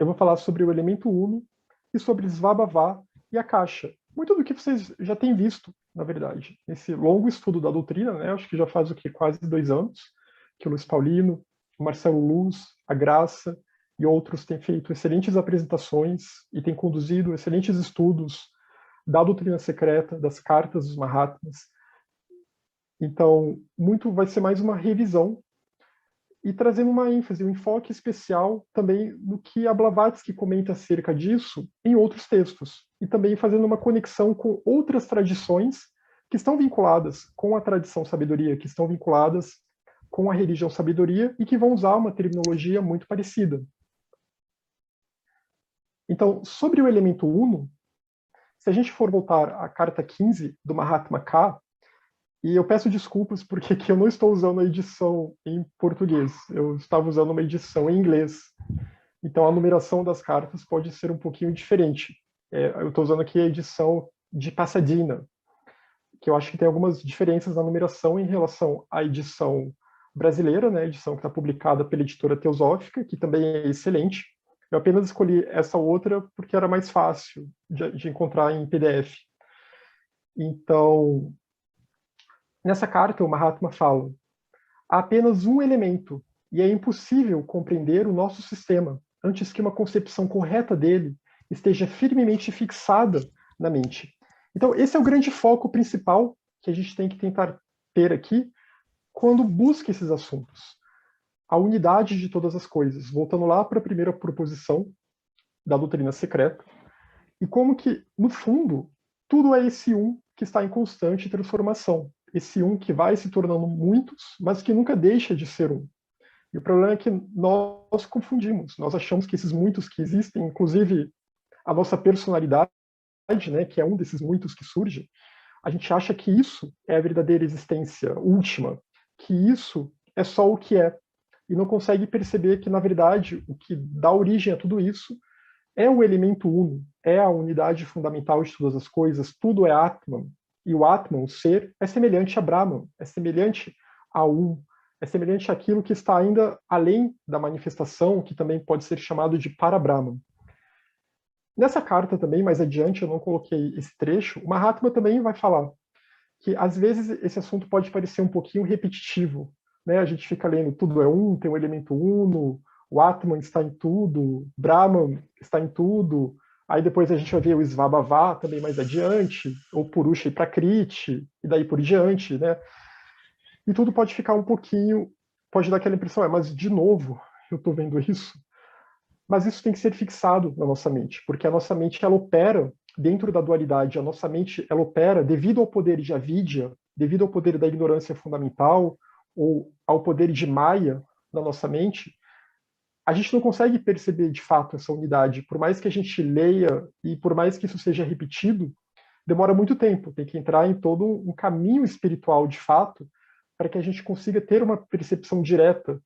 eu vou falar sobre o elemento uno e sobre Svabhavá e a caixa. Muito do que vocês já têm visto, na verdade, nesse longo estudo da doutrina, né? Acho que já faz o quê? Quase 2 anos, que o Luiz Paulino, o Marcelo Luz, a Graça e outros têm feito excelentes apresentações e têm conduzido excelentes estudos da doutrina secreta, das cartas dos Mahatmas. Então, muito vai ser mais uma revisão e trazendo uma ênfase, um enfoque especial também no que a Blavatsky comenta acerca disso em outros textos, e também fazendo uma conexão com outras tradições que estão vinculadas com a tradição sabedoria, que estão vinculadas com a religião sabedoria e que vão usar uma terminologia muito parecida. Então, sobre o elemento uno, se a gente for voltar à carta 15 do Mahatma K, e eu peço desculpas porque aqui eu não estou usando a edição em português, eu estava usando uma edição em inglês. Então a numeração das cartas pode ser um pouquinho diferente. Eu estou usando aqui a edição de Pasadena, que eu acho que tem algumas diferenças na numeração em relação à edição brasileira, né, a edição que está publicada pela editora Teosófica, que também é excelente. Eu apenas escolhi essa outra porque era mais fácil de encontrar em PDF. Então, nessa carta, o Mahatma fala: há apenas um elemento, e é impossível compreender o nosso sistema antes que uma concepção correta dele esteja firmemente fixada na mente. Então, esse é o grande foco principal que a gente tem que tentar ter aqui quando busca esses assuntos. A unidade de todas as coisas. Voltando lá para a primeira proposição da doutrina secreta, e como que, no fundo, tudo é esse um que está em constante transformação. Esse um que vai se tornando muitos, mas que nunca deixa de ser um. E o problema é que nós confundimos, nós achamos que esses muitos que existem, inclusive a nossa personalidade, né, que é um desses muitos que surge, a gente acha que isso é a verdadeira existência última, que isso é só o que é, e não consegue perceber que, na verdade, o que dá origem a tudo isso é o elemento uno, é a unidade fundamental de todas as coisas, tudo é Atman, e o Atman, o ser, é semelhante a Brahman, é semelhante a é semelhante àquilo que está ainda além da manifestação, que também pode ser chamado de Parabrahman. Nessa carta também, mais adiante, eu não coloquei esse trecho, o Mahatma também vai falar que, às vezes, esse assunto pode parecer um pouquinho repetitivo, né? A gente fica lendo tudo é um, tem o elemento uno, o Atman está em tudo, Brahman está em tudo, aí depois a gente vai ver o Svabhavá também mais adiante, ou Purusha e Prakriti, e daí por diante, né? E tudo pode ficar um pouquinho, pode dar aquela impressão, mas de novo eu estou vendo isso. Mas isso tem que ser fixado na nossa mente, porque a nossa mente ela opera dentro da dualidade, a nossa mente ela opera devido ao poder de avidya, devido ao poder da ignorância fundamental, ou ao poder de Maya na nossa mente, a gente não consegue perceber de fato essa unidade. Por mais que a gente leia e por mais que isso seja repetido, demora muito tempo. Tem que entrar em todo um caminho espiritual de fato para que a gente consiga ter uma percepção direta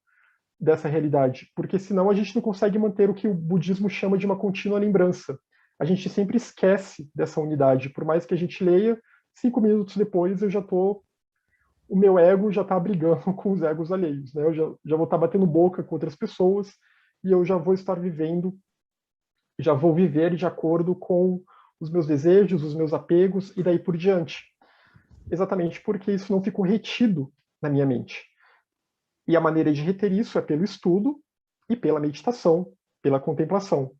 dessa realidade. Porque senão a gente não consegue manter o que o budismo chama de uma contínua lembrança. A gente sempre esquece dessa unidade. Por mais que a gente leia, 5 minutos depois eu já estou o meu ego já está brigando com os egos alheios, né? Eu já vou estar batendo boca com outras pessoas e eu já vou estar vivendo, já vou viver de acordo com os meus desejos, os meus apegos e daí por diante. Exatamente porque isso não ficou retido na minha mente. E a maneira de reter isso é pelo estudo e pela meditação, pela contemplação.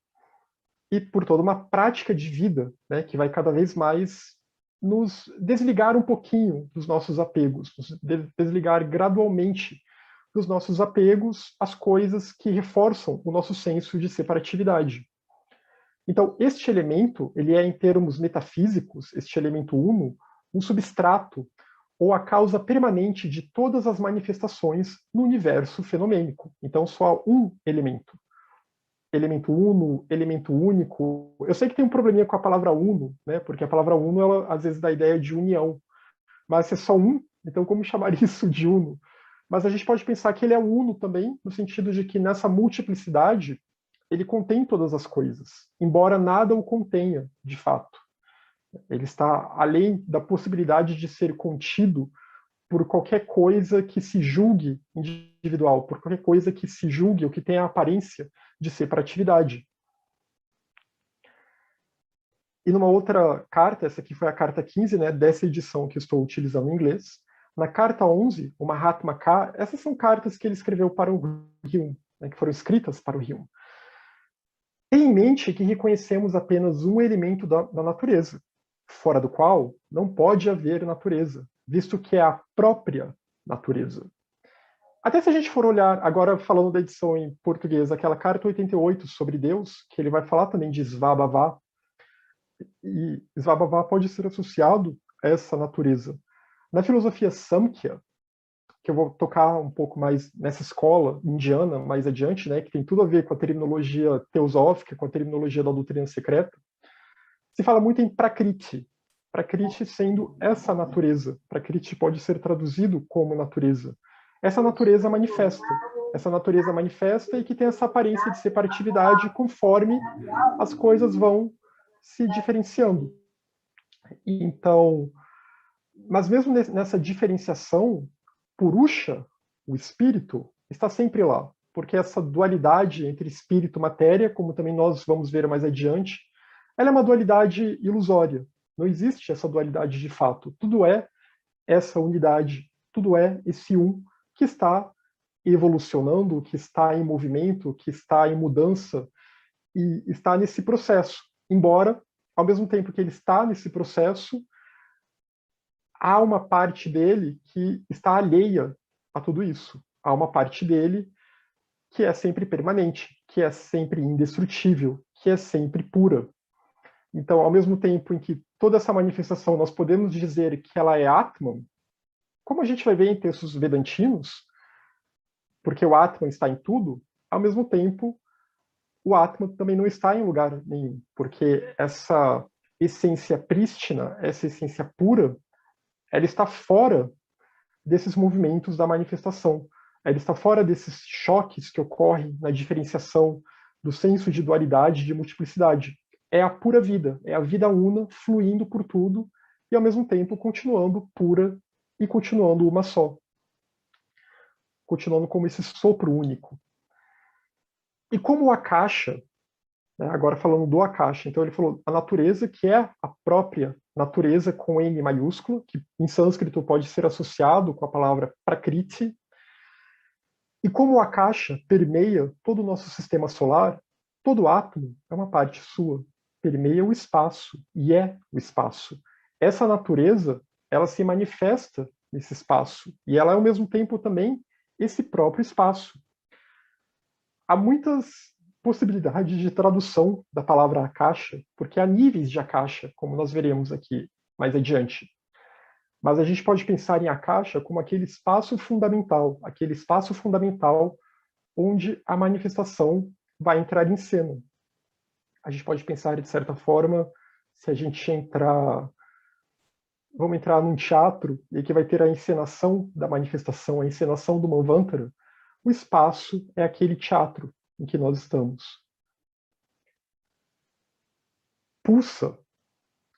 E por toda uma prática de vida, né, que vai cada vez mais nos desligar um pouquinho dos nossos apegos, nos desligar gradualmente dos nossos apegos às coisas que reforçam o nosso senso de separatividade. Então, este elemento, ele é, em termos metafísicos, este elemento uno, um substrato ou a causa permanente de todas as manifestações no universo fenomênico. Então, só há um elemento. Elemento uno, elemento único. Eu sei que tem um probleminha com a palavra uno, né? Porque a palavra uno, ela às vezes dá a ideia de união. Mas se é só um, então como chamar isso de uno? Mas a gente pode pensar que ele é uno também, no sentido de que nessa multiplicidade, ele contém todas as coisas, embora nada o contenha, de fato. Ele está além da possibilidade de ser contido por qualquer coisa que se julgue individual, por qualquer coisa que se julgue ou que tenha a aparência de separatividade. E numa outra carta, essa aqui foi a carta 15, né, dessa edição que eu estou utilizando em inglês, na carta 11, o Mahatma K, essas são cartas que ele escreveu para o Hume, né, que foram escritas para o Hume. Tenha em mente que reconhecemos apenas um elemento da natureza, fora do qual não pode haver natureza, visto que é a própria natureza. Até se a gente for olhar, agora falando da edição em português, aquela carta 88 sobre Deus, que ele vai falar também de Svabhava, e Svabhava pode ser associado a essa natureza. Na filosofia Samkhya, que eu vou tocar um pouco mais nessa escola indiana mais adiante, né, que tem tudo a ver com a terminologia teosófica, com a terminologia da doutrina secreta, se fala muito em Prakriti. Prakriti sendo essa natureza. Prakriti pode ser traduzido como natureza. Essa natureza manifesta. Essa natureza manifesta e que tem essa aparência de separatividade conforme as coisas vão se diferenciando. Então, mas mesmo nessa diferenciação, Purusha, o espírito, está sempre lá, porque essa dualidade entre espírito e matéria, como também nós vamos ver mais adiante, ela é uma dualidade ilusória. Não existe essa dualidade de fato. Tudo é essa unidade, tudo é esse um que está evolucionando, que está em movimento, que está em mudança e está nesse processo. Embora, ao mesmo tempo que ele está nesse processo, há uma parte dele que está alheia a tudo isso. Há uma parte dele que é sempre permanente, que é sempre indestrutível, que é sempre pura. Então, ao mesmo tempo em que toda essa manifestação nós podemos dizer que ela é Atman, como a gente vai ver em textos vedantinos, porque o Atman está em tudo, ao mesmo tempo o Atman também não está em lugar nenhum, porque essa essência prístina, essa essência pura, ela está fora desses movimentos da manifestação. Ela está fora desses choques que ocorrem na diferenciação do senso de dualidade e de multiplicidade. É a pura vida, é a vida una fluindo por tudo e ao mesmo tempo continuando pura e continuando uma só. Continuando como esse sopro único. E como o Akasha, né, agora falando do Akasha, então ele falou a natureza, que é a própria natureza com N maiúsculo, que em sânscrito pode ser associado com a palavra Prakriti. E como o Akasha permeia todo o nosso sistema solar, todo átomo é uma parte sua, permeia o espaço e é o espaço. Essa natureza, ela se manifesta nesse espaço e ela é ao mesmo tempo também esse próprio espaço. Há muitas possibilidades de tradução da palavra Akasha, porque há níveis de Akasha, como nós veremos aqui mais adiante. Mas a gente pode pensar em Akasha como aquele espaço fundamental onde a manifestação vai entrar em cena. A gente pode pensar, de certa forma, se a gente vamos entrar num teatro e que vai ter a encenação da manifestação, a encenação do Manvantara, o espaço é aquele teatro em que nós estamos. Pulsa,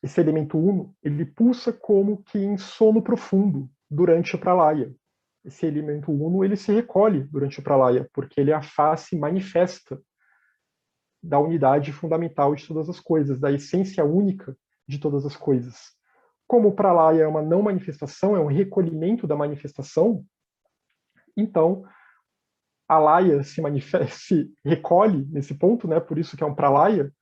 esse elemento uno, ele pulsa como que em sono profundo durante o pralaya. Esse elemento uno, ele se recolhe durante o pralaya, porque ele é a face manifesta da unidade fundamental de todas as coisas, da essência única de todas as coisas. Como o pralaya é uma não manifestação, é um recolhimento da manifestação, então a laya se recolhe nesse ponto, né? Por isso que é um pralaya.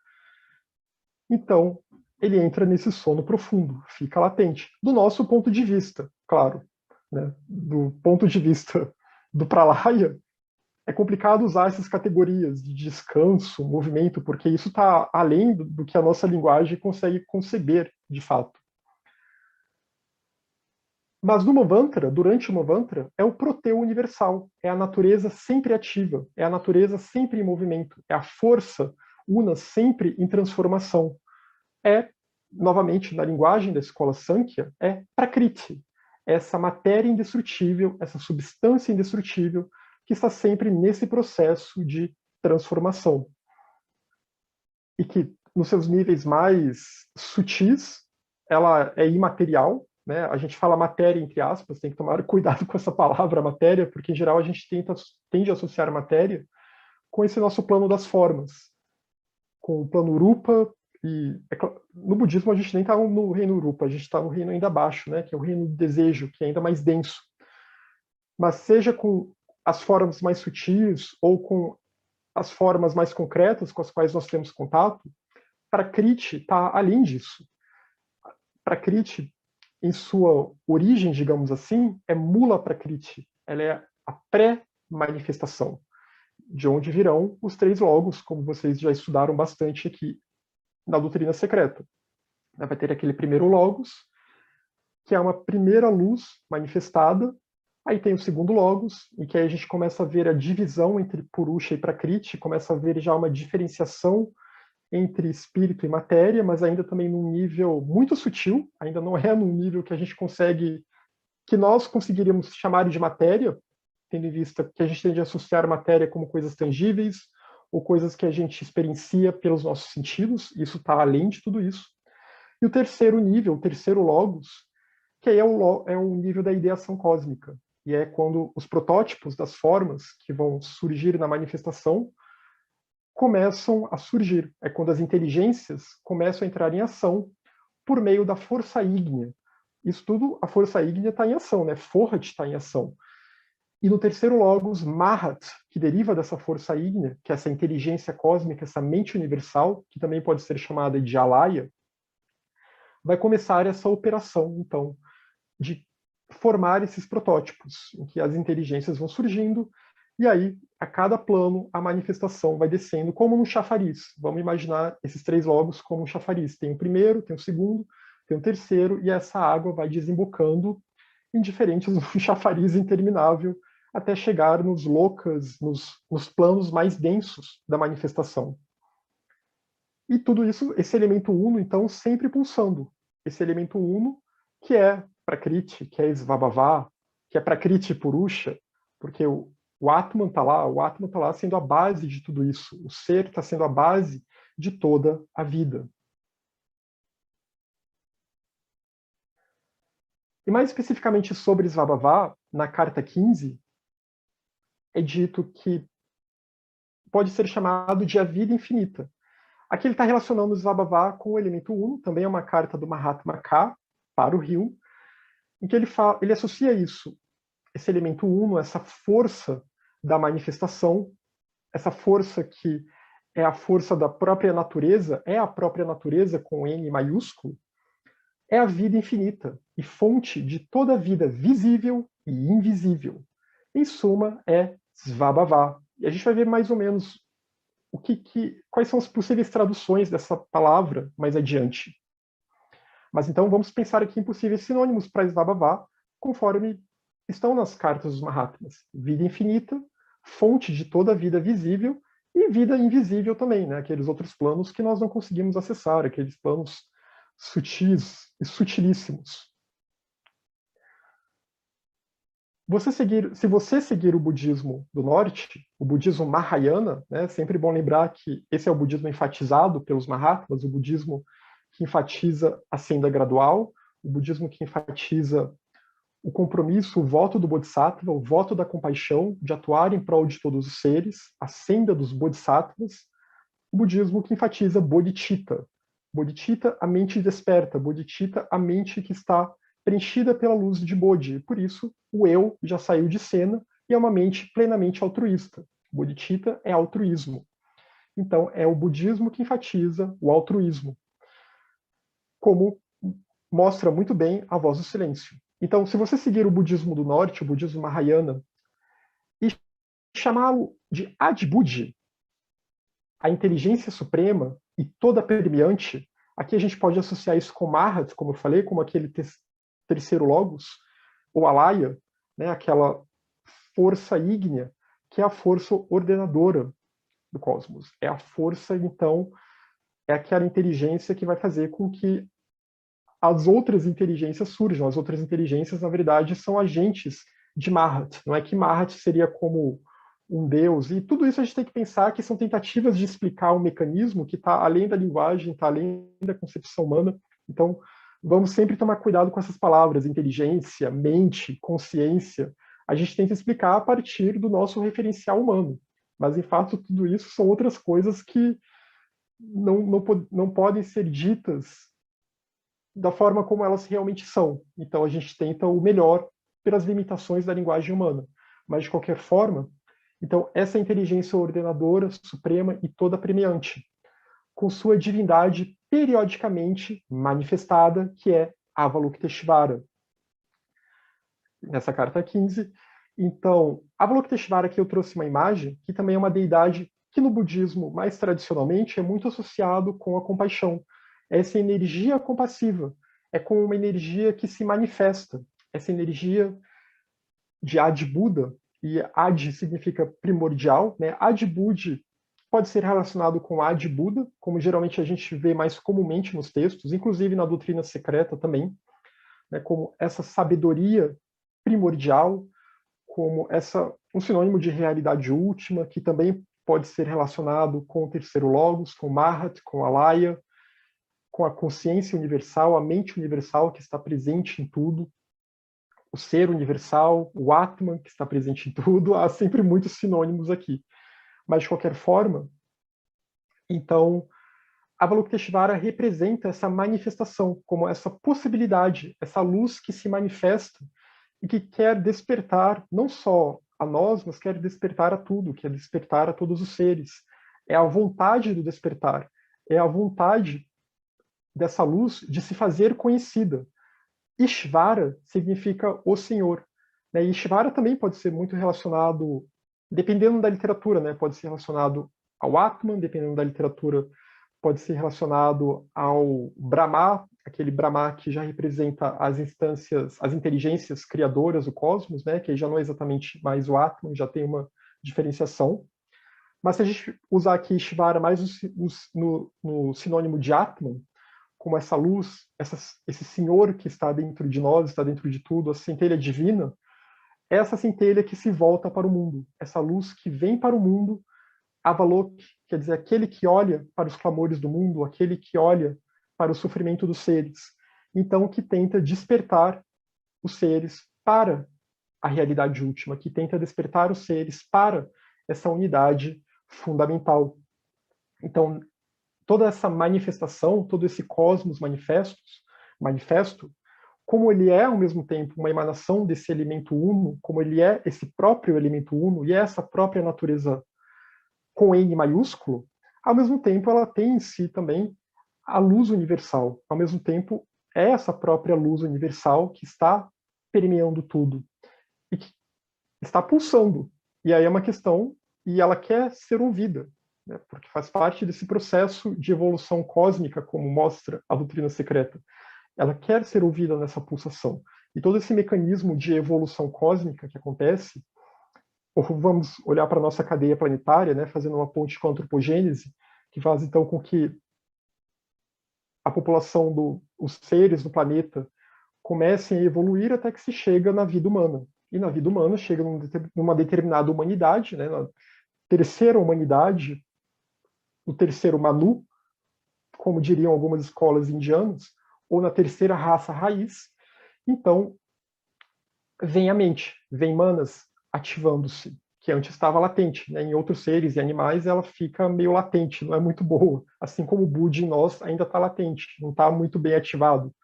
Então ele entra nesse sono profundo, fica latente. Do nosso ponto de vista, claro, né? Do ponto de vista do pralaya, é complicado usar essas categorias de descanso, movimento, porque isso está além do que a nossa linguagem consegue conceber de fato. Mas no Manvantara, durante o Manvantara, é o proteu universal, é a natureza sempre ativa, é a natureza sempre em movimento, é a força una sempre em transformação. É, novamente, na linguagem da escola Sankhya, é Prakriti, essa matéria indestrutível, essa substância indestrutível, que está sempre nesse processo de transformação. E que, nos seus níveis mais sutis, ela é imaterial, né? A gente fala matéria entre aspas, tem que tomar cuidado com essa palavra matéria, porque em geral a gente tende a associar matéria com esse nosso plano das formas, com o plano Rupa no budismo a gente nem está no reino Rupa, a gente está no reino ainda abaixo, né, que é o reino do desejo, que é ainda mais denso. Mas seja com as formas mais sutis ou com as formas mais concretas com as quais nós temos contato, Prakriti está além disso. Prakriti, em sua origem, digamos assim, é Mula Prakriti. Ela é a pré-manifestação, de onde virão os três logos, como vocês já estudaram bastante aqui na doutrina secreta. Vai ter aquele primeiro logos, que é uma primeira luz manifestada. Aí tem o segundo logos, em que aí a gente começa a ver a divisão entre Purusha e Prakriti, começa a ver já uma diferenciação entre espírito e matéria, mas ainda também num nível muito sutil, ainda não é num nível que a gente consegue, que nós conseguiríamos chamar de matéria, tendo em vista que a gente tende a associar matéria como coisas tangíveis, ou coisas que a gente experiencia pelos nossos sentidos, isso está além de tudo isso. E o terceiro nível, o terceiro logos, que aí é o nível da ideação cósmica, e é quando os protótipos das formas que vão surgir na manifestação começam a surgir. É quando as inteligências começam a entrar em ação por meio da força ígnea. Isso tudo, a força ígnea está em ação, né? Forrat está em ação. E no terceiro logos, Mahat, que deriva dessa força ígnea, que é essa inteligência cósmica, essa mente universal, que também pode ser chamada de Alaya, vai começar essa operação, então, de formar esses protótipos, em que as inteligências vão surgindo, e aí, a cada plano, a manifestação vai descendo, como um chafariz. Vamos imaginar esses três logos como um chafariz. Tem o primeiro, tem o segundo, tem o terceiro, e essa água vai desembocando em diferentes um chafariz interminável, até chegar nos lokas, nos planos mais densos da manifestação. E tudo isso, esse elemento uno, então, sempre pulsando. Esse elemento uno, que é Prakriti, que é Svabhava, que é Prakriti Purusha, porque o Atman está lá, o Atman está lá sendo a base de tudo isso. O ser está sendo a base de toda a vida. E mais especificamente sobre Svabhava, na carta 15, é dito que pode ser chamado de a vida infinita. Aqui ele está relacionando o Svabhava com o elemento uno, também é uma carta do Mahatma K para o Rio, em que ele associa isso, esse elemento uno, essa força da manifestação, essa força que é a força da própria natureza, é a própria natureza com N maiúsculo, é a vida infinita e fonte de toda a vida visível e invisível. Em suma, é Svabhava. E a gente vai ver mais ou menos quais são as possíveis traduções dessa palavra mais adiante. Mas então vamos pensar aqui em possíveis sinônimos para Svabhava, conforme estão nas cartas dos Mahatmas. Vida infinita, fonte de toda a vida visível e vida invisível também, né? Aqueles outros planos que nós não conseguimos acessar, aqueles planos sutis e sutilíssimos. Se você seguir o budismo do norte, o budismo Mahayana, né, sempre bom lembrar que esse é o budismo enfatizado pelos Mahatmas, o budismo que enfatiza a senda gradual, o budismo que enfatiza o compromisso, o voto do Bodhisattva, o voto da compaixão, de atuar em prol de todos os seres, a senda dos Bodhisattvas, o budismo que enfatiza Bodhicitta. Bodhicitta, a mente desperta, Bodhicitta, a mente que está preenchida pela luz de Bodhi. Por isso, o eu já saiu de cena e é uma mente plenamente altruísta. Bodhicitta é altruísmo. Então, é o budismo que enfatiza o altruísmo, como mostra muito bem a Voz do Silêncio. Então, se você seguir o budismo do norte, o budismo Mahayana, e chamá-lo de Adibudji, a inteligência suprema e toda permeante, aqui a gente pode associar isso com Mahat, como eu falei, como aquele terceiro logos, ou Alaya, né, aquela força ígnea, que é a força ordenadora do cosmos. É a força, então, é aquela inteligência que vai fazer com que as outras inteligências surjam. As outras inteligências, na verdade, são agentes de Mahat. Não é que Mahat seria como um deus. E tudo isso a gente tem que pensar que são tentativas de explicar um mecanismo que está além da linguagem, está além da concepção humana. Então, vamos sempre tomar cuidado com essas palavras, inteligência, mente, consciência. A gente tenta explicar a partir do nosso referencial humano. Mas, em fato, tudo isso são outras coisas que não podem ser ditas da forma como elas realmente são. Então, a gente tenta o melhor pelas limitações da linguagem humana. Mas, de qualquer forma, então, essa inteligência ordenadora, suprema e toda premiante, com sua divindade periodicamente manifestada, que é Avalokiteshvara, nessa carta 15. Então, Avalokiteshvara, aqui eu trouxe uma imagem, que também é uma deidade que no budismo, mais tradicionalmente, é muito associado com a compaixão. Essa energia compassiva é como uma energia que se manifesta. Essa energia de Adi Buda, e Adi significa primordial, né? Adi Budi pode ser relacionado com Adi Buda, como geralmente a gente vê mais comumente nos textos, inclusive na doutrina secreta também, né? Como essa sabedoria primordial, como um sinônimo de realidade última, que também pode ser relacionado com o terceiro logos, com Mahat, com Alaya, com a consciência universal, a mente universal que está presente em tudo, o ser universal, o Atman que está presente em tudo. Há sempre muitos sinônimos aqui. Mas, de qualquer forma, então, Avalokiteshvara representa essa manifestação, como essa possibilidade, essa luz que se manifesta e que quer despertar não só a nós, mas quer despertar a tudo, quer despertar a todos os seres. É a vontade do despertar, é a vontade dessa luz de se fazer conhecida. Ishvara significa o Senhor. Né? E Ishvara também pode ser muito relacionado, dependendo da literatura, né? Pode ser relacionado ao Atman, dependendo da literatura, pode ser relacionado ao Brahma, aquele Brahma que já representa as instâncias, as inteligências criadoras do cosmos, né? Que já não é exatamente mais o Atman, já tem uma diferenciação. Mas se a gente usar aqui Ishvara mais no sinônimo de Atman, como essa luz, esse Senhor que está dentro de nós, está dentro de tudo, a centelha divina, é essa centelha que se volta para o mundo, essa luz que vem para o mundo, Avalok, quer dizer, aquele que olha para os clamores do mundo, aquele que olha para o sofrimento dos seres, então que tenta despertar os seres para a realidade última, que tenta despertar os seres para essa unidade fundamental. Então, toda essa manifestação, todo esse cosmos manifesto, como ele é ao mesmo tempo uma emanação desse elemento uno, como ele é esse próprio elemento uno e é essa própria natureza com N maiúsculo, ao mesmo tempo ela tem em si também a luz universal. Ao mesmo tempo é essa própria luz universal que está permeando tudo e que está pulsando. E aí é uma questão, e ela quer ser ouvida, né, porque faz parte desse processo de evolução cósmica, como mostra a doutrina secreta. Ela quer ser ouvida nessa pulsação. E todo esse mecanismo de evolução cósmica que acontece, ou vamos olhar para a nossa cadeia planetária, né, fazendo uma ponte com a antropogênese, que faz então com que a população os seres do planeta comecem a evoluir até que se chega na vida humana. E na vida humana chega numa determinada humanidade, né, na terceira humanidade, no terceiro Manu, como diriam algumas escolas indianas, ou na terceira raça raiz. Então, vem a mente, vem manas ativando-se, que antes estava latente. Né? Em outros seres e animais, ela fica meio latente, não é muito boa. Assim como o Budi em nós ainda está latente, não está muito bem ativado.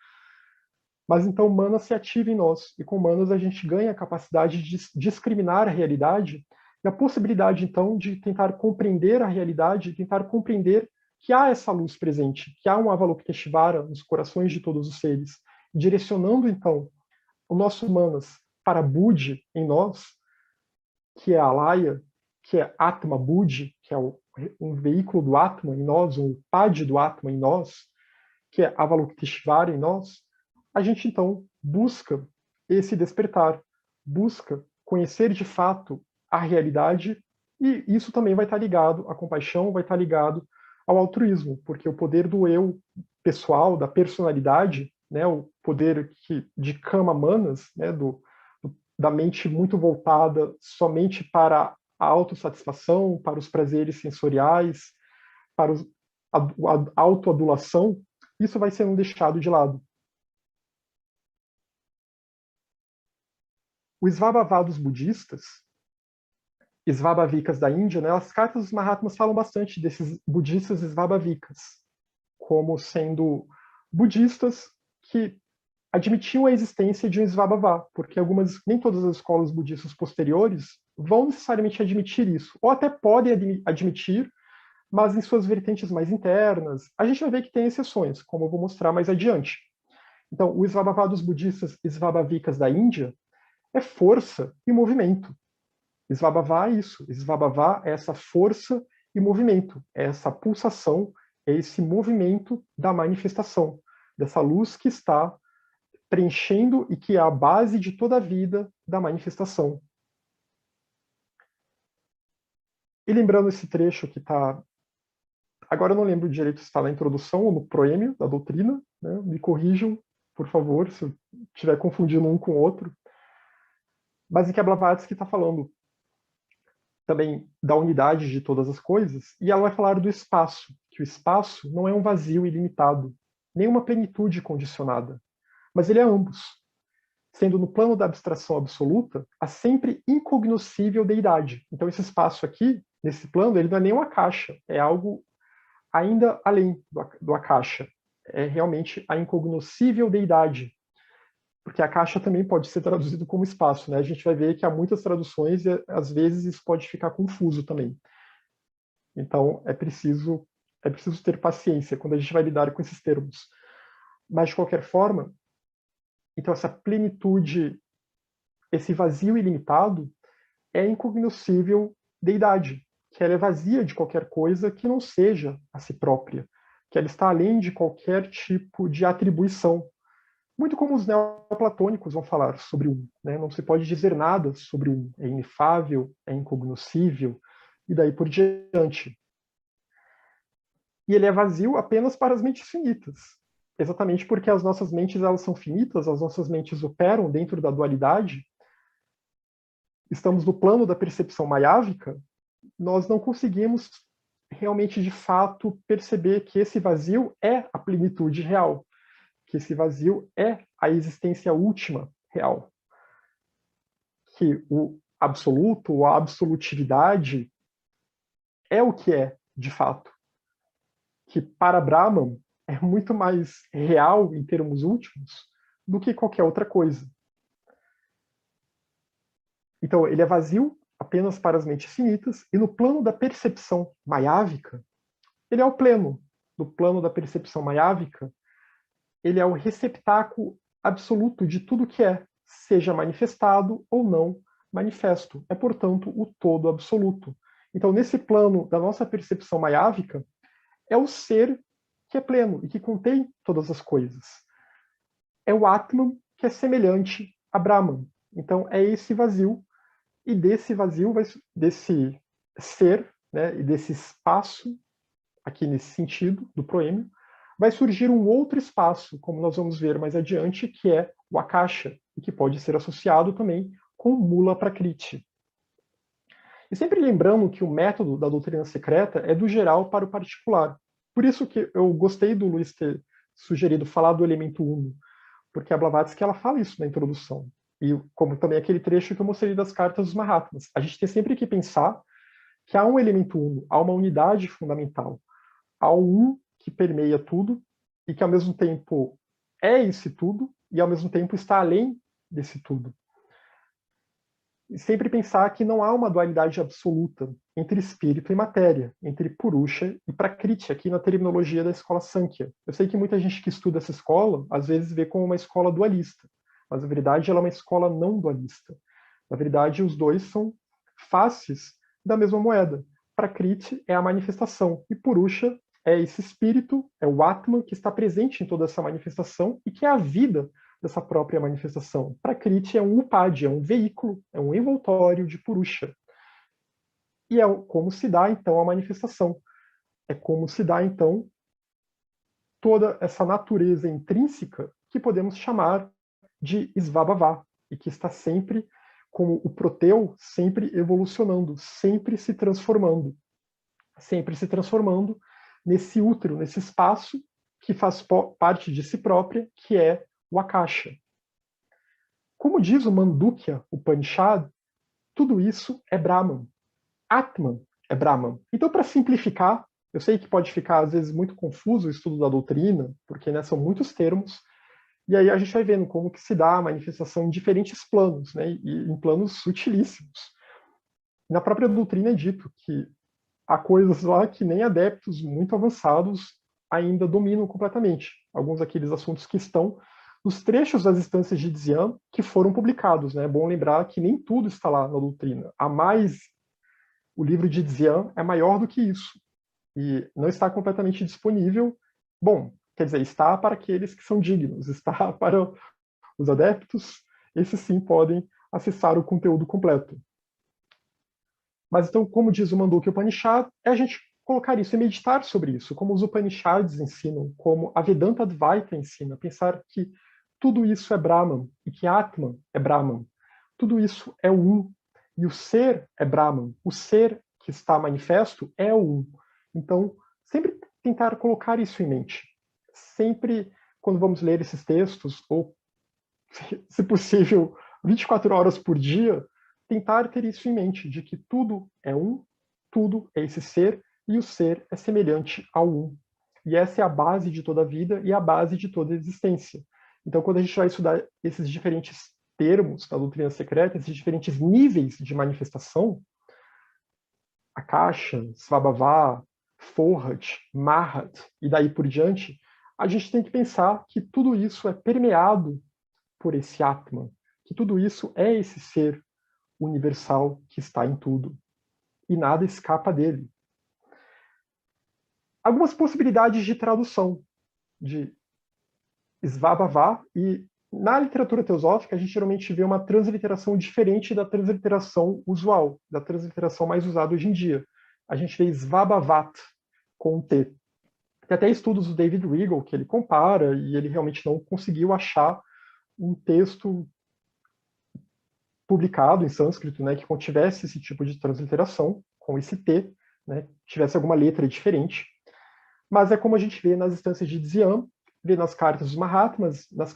Mas então manas se ativa em nós, e com manas a gente ganha a capacidade de discriminar a realidade e a possibilidade então de tentar compreender a realidade, tentar compreender que há essa luz presente, que há um Avalokiteshvara nos corações de todos os seres, direcionando então o nosso manas para Budi em nós, que é a Alaya, que é Atma Budi, que é um veículo do Atma em nós, um Pad do Atma em nós, que é Avalokiteshvara em nós, a gente então busca esse despertar, busca conhecer de fato a realidade, e isso também vai estar ligado à compaixão, vai estar ligado ao altruísmo, porque o poder do eu pessoal, da personalidade, né, o poder de kama manas, né, da mente muito voltada somente para a autossatisfação, para os prazeres sensoriais, para a autoadulação, isso vai sendo deixado de lado. O Svabhavá dos budistas Svabhavikas da Índia, né, as cartas dos Mahatmas falam bastante desses budistas Svabhavikas, como sendo budistas que admitiam a existência de um Svabhava, porque nem todas as escolas budistas posteriores vão necessariamente admitir isso, ou até podem admitir, mas em suas vertentes mais internas. A gente vai ver que tem exceções, como eu vou mostrar mais adiante. Então, o Svabhava dos budistas Svabhavikas da Índia é força e movimento. Svabhava é isso. Svabhava é essa força e movimento, é essa pulsação, é esse movimento da manifestação, dessa luz que está preenchendo e que é a base de toda a vida da manifestação. E lembrando esse trecho que está... Agora eu não lembro direito se está na introdução ou no proêmio da doutrina, né? Me corrijam, por favor, se eu estiver confundindo um com o outro. Mas em que a Blavatsky está falando também da unidade de todas as coisas, e ela vai falar do espaço, que o espaço não é um vazio ilimitado, nem uma plenitude condicionada, mas ele é ambos, sendo no plano da abstração absoluta a sempre incognoscível deidade. Então esse espaço aqui, nesse plano, ele não é nem uma caixa, é algo ainda além do akasha, é realmente a incognoscível deidade, porque a caixa também pode ser traduzido como espaço, né? A gente vai ver que há muitas traduções e às vezes isso pode ficar confuso também. Então é preciso ter paciência quando a gente vai lidar com esses termos. Mas de qualquer forma, então essa plenitude, esse vazio ilimitado é a incognoscível deidade, que ela é vazia de qualquer coisa que não seja a si própria, que ela está além de qualquer tipo de atribuição. Muito como os neoplatônicos vão falar sobre o um, né? Não se pode dizer nada sobre o um. É inefável, é incognoscível, e daí por diante. E ele é vazio apenas para as mentes finitas. Exatamente porque as nossas mentes elas são finitas, as nossas mentes operam dentro da dualidade, estamos no plano da percepção maiávica, nós não conseguimos realmente, de fato, perceber que esse vazio é a plenitude real, que esse vazio é a existência última real, que o absoluto, a absolutividade, é o que é, de fato, que para Brahman é muito mais real em termos últimos do que qualquer outra coisa. Então, ele é vazio apenas para as mentes finitas, e no plano da percepção maiávica, ele é o pleno. No plano da percepção maiávica, ele é o receptáculo absoluto de tudo que é, seja manifestado ou não manifesto. É, portanto, o todo absoluto. Então, nesse plano da nossa percepção maiávica, é o ser que é pleno e que contém todas as coisas. É o Atman que é semelhante a Brahman. Então, é esse vazio, e desse vazio, desse ser, né, e desse espaço, aqui nesse sentido, do proêmio, vai surgir um outro espaço, como nós vamos ver mais adiante, que é o Akasha, e que pode ser associado também com Mula Prakriti. E sempre lembrando que o método da doutrina secreta é do geral para o particular. Por isso que eu gostei do Luiz ter sugerido falar do elemento uno, porque a Blavatsky ela fala isso na introdução. E como também aquele trecho que eu mostrei das cartas dos Mahatmas. A gente tem sempre que pensar que há um elemento uno, há uma unidade fundamental, há um que permeia tudo e que ao mesmo tempo é esse tudo e ao mesmo tempo está além desse tudo. E sempre pensar que não há uma dualidade absoluta entre espírito e matéria, entre Purusha e Prakriti, aqui na terminologia da escola Sankhya. Eu sei que muita gente que estuda essa escola, às vezes vê como uma escola dualista, mas na verdade ela é uma escola não dualista. Na verdade, os dois são faces da mesma moeda. Prakriti é a manifestação e Purusha é esse espírito, é o Atman que está presente em toda essa manifestação e que é a vida dessa própria manifestação. Prakriti é um upadi, é um veículo, é um envoltório de Purusha. E é como se dá, então, a manifestação. É como se dá, então, toda essa natureza intrínseca que podemos chamar de Svabhava, e que está sempre, como o proteu, sempre evolucionando, sempre se transformando nesse útero, nesse espaço que faz parte de si própria, que é o Akasha. Como diz o Mandukya Upanishad, tudo isso é Brahman. Atman é Brahman. Então, para simplificar, eu sei que pode ficar, às vezes, muito confuso o estudo da doutrina, porque né, são muitos termos, e aí a gente vai vendo como que se dá a manifestação em diferentes planos, né, e em planos sutilíssimos. Na própria doutrina é dito que há coisas lá que nem adeptos muito avançados ainda dominam completamente. Alguns daqueles assuntos que estão nos trechos das instâncias de Dzyan que foram publicados. Né? É bom lembrar que nem tudo está lá na doutrina. Há mais, o livro de Dzyan é maior do que isso. E não está completamente disponível. Bom, quer dizer, está para aqueles que são dignos, está para os adeptos, esses sim podem acessar o conteúdo completo. Mas então, como diz o Mandukya Upanishad, é a gente colocar isso e meditar sobre isso, como os Upanishads ensinam, como a Vedanta Advaita ensina, pensar que tudo isso é Brahman e que Atman é Brahman. Tudo isso é o Um. E o ser é Brahman. O ser que está manifesto é o Um. Então, sempre tentar colocar isso em mente. Sempre, quando vamos ler esses textos, ou, se possível, 24 horas por dia, tentar ter isso em mente, de que tudo é um, tudo é esse ser, e o ser é semelhante ao um. E essa é a base de toda a vida e a base de toda a existência. Então, quando a gente vai estudar esses diferentes termos da doutrina secreta, esses diferentes níveis de manifestação, Akasha, Svabhava, Forhat, Mahat e daí por diante, a gente tem que pensar que tudo isso é permeado por esse Atman, que tudo isso é esse ser universal que está em tudo. E nada escapa dele. Algumas possibilidades de tradução de Svabhava, e na literatura teosófica a gente geralmente vê uma transliteração diferente da transliteração usual, da transliteração mais usada hoje em dia. A gente vê Svabhavat com um T. Tem até estudos do David Regal que ele compara e ele realmente não conseguiu achar um texto publicado em sânscrito, né, que contivesse esse tipo de transliteração, com esse T, né, tivesse alguma letra diferente. Mas é como a gente vê nas instâncias de Dzyan, vê nas cartas dos Mahatmas, nas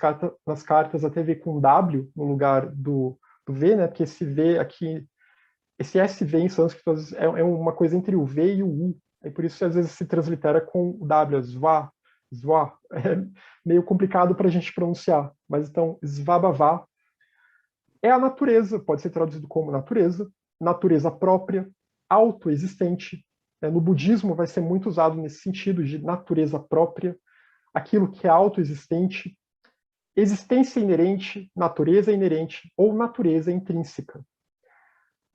cartas até vê com W no lugar do V, né, porque esse V aqui, esse SV em sânscrito é uma coisa entre o V e o U, e por isso às vezes se translitera com o W, Sva, Sva, é meio complicado para a gente pronunciar, mas então Svabhava é a natureza, pode ser traduzido como natureza, natureza própria, autoexistente. No budismo vai ser muito usado nesse sentido de natureza própria, aquilo que é autoexistente, existência inerente, natureza inerente ou natureza intrínseca.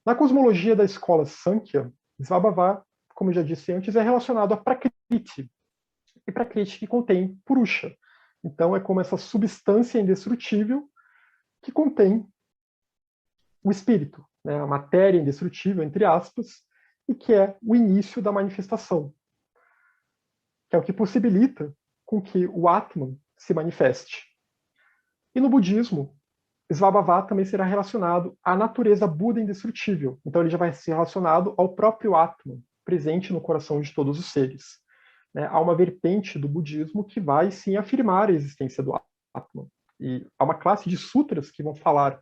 Na cosmologia da escola Sankhya, Svabhava, como eu já disse antes, é relacionado a Prakriti, e Prakriti que contém Purusha. Então é como essa substância indestrutível que contém o espírito, né, a matéria indestrutível, entre aspas, e que é o início da manifestação, que é o que possibilita com que o Atman se manifeste. E no budismo, Svabhava também será relacionado à natureza Buda indestrutível, então ele já vai ser relacionado ao próprio Atman, presente no coração de todos os seres. Há uma vertente do budismo que vai sim afirmar a existência do Atman. E há uma classe de sutras que vão falar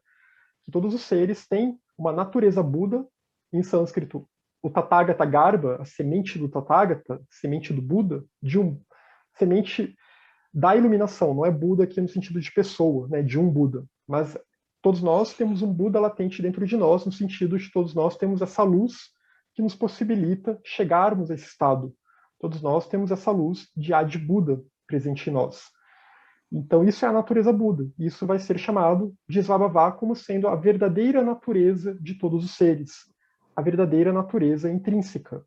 que todos os seres têm uma natureza Buda, em sânscrito, o Tathagata Garbha, a semente do Tathagata, semente do Buda, semente da iluminação, não é Buda aqui no sentido de pessoa, né, de um Buda, mas todos nós temos um Buda latente dentro de nós, no sentido de todos nós temos essa luz que nos possibilita chegarmos a esse estado. Todos nós temos essa luz de Adi Buda presente em nós. Então, isso é a natureza Buda. Isso vai ser chamado de Svabhava como sendo a verdadeira natureza de todos os seres, a verdadeira natureza intrínseca.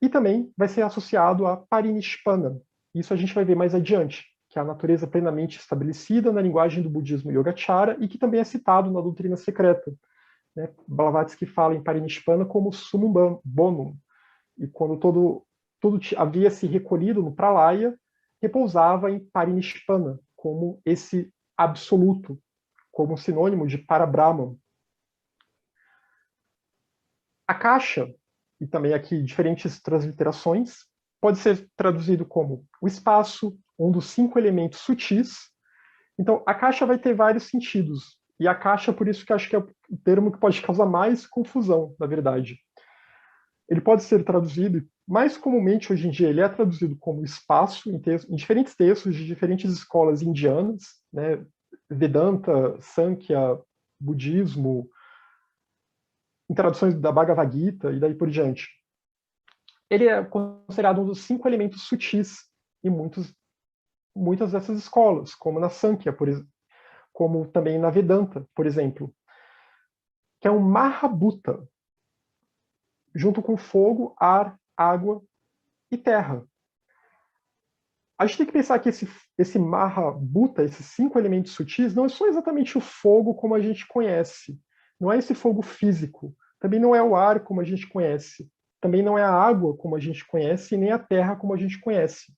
E também vai ser associado a Parinishpana. Isso a gente vai ver mais adiante, que é a natureza plenamente estabelecida na linguagem do budismo Yogacara e que também é citado na doutrina secreta. Blavatsky fala em Parinishpana como Summum Bonum. E quando tudo havia se recolhido no Pralaya, repousava em Parinishpana, como esse absoluto, como sinônimo de Parabrahman. Akasha, e também aqui diferentes transliterações, pode ser traduzido como o espaço, um dos 5 elementos sutis. Então, Akasha vai ter vários sentidos. E Akasha, por isso que acho que é o termo que pode causar mais confusão, na verdade. Ele pode ser traduzido, mais comumente hoje em dia, ele é traduzido como espaço em diferentes textos de diferentes escolas indianas, né? Vedanta, Sankhya, budismo, em traduções da Bhagavad Gita e daí por diante. Ele é considerado um dos 5 elementos sutis em muitas dessas escolas, como na Sankhya, como também na Vedanta, por exemplo, que é um Mahabhuta, junto com fogo, ar, água e terra. A gente tem que pensar que esse Mahabhuta, esses 5 elementos sutis, não é só exatamente o fogo como a gente conhece. Não é esse fogo físico. Também não é o ar como a gente conhece. Também não é a água como a gente conhece, e nem a terra como a gente conhece.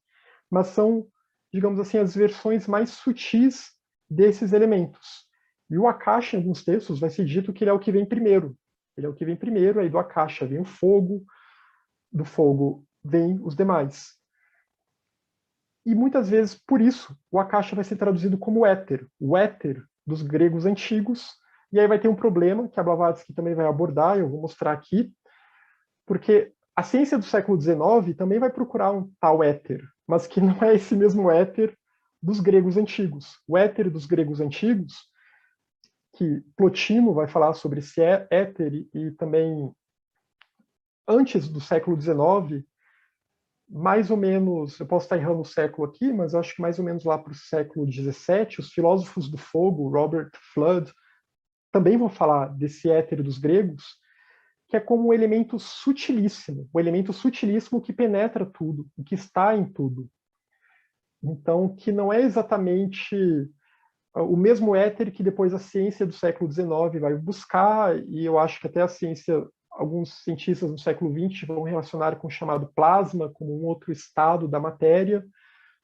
Mas são, digamos assim, as versões mais sutis desses elementos. E o Akasha, em alguns textos, vai ser dito que ele é o que vem primeiro. Ele é o que vem primeiro, aí do Akasha vem o fogo, do fogo vem os demais. E muitas vezes, por isso, o Akasha vai ser traduzido como éter, o éter dos gregos antigos. E aí vai ter um problema que a Blavatsky também vai abordar, eu vou mostrar aqui, porque a ciência do século XIX também vai procurar um tal éter, mas que não é esse mesmo éter dos gregos antigos. O éter dos gregos antigos, que Plotino vai falar sobre esse éter e também antes do século XIX, mais ou menos, eu posso estar errando o século aqui, mas acho que mais ou menos lá para o século XVII, os filósofos do fogo, Robert Flood, também vão falar desse éter dos gregos, que é como um elemento sutilíssimo, o elemento sutilíssimo que penetra tudo, que está em tudo. Então, que não é exatamente o mesmo éter que depois a ciência do século XIX vai buscar, e eu acho que até a ciência, alguns cientistas do século XX vão relacionar com o chamado plasma, como um outro estado da matéria,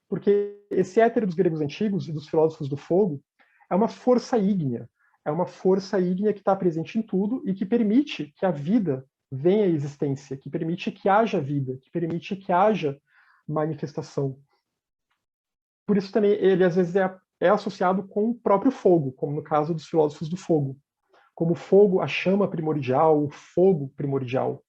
porque esse éter dos gregos antigos e dos filósofos do fogo é uma força ígnea, é uma força ígnea que está presente em tudo e que permite que a vida venha à existência, que permite que haja vida, que permite que haja manifestação. Por isso também ele às vezes é associado com o próprio fogo, como no caso dos filósofos do fogo. Como o fogo, a chama primordial, o fogo primordial.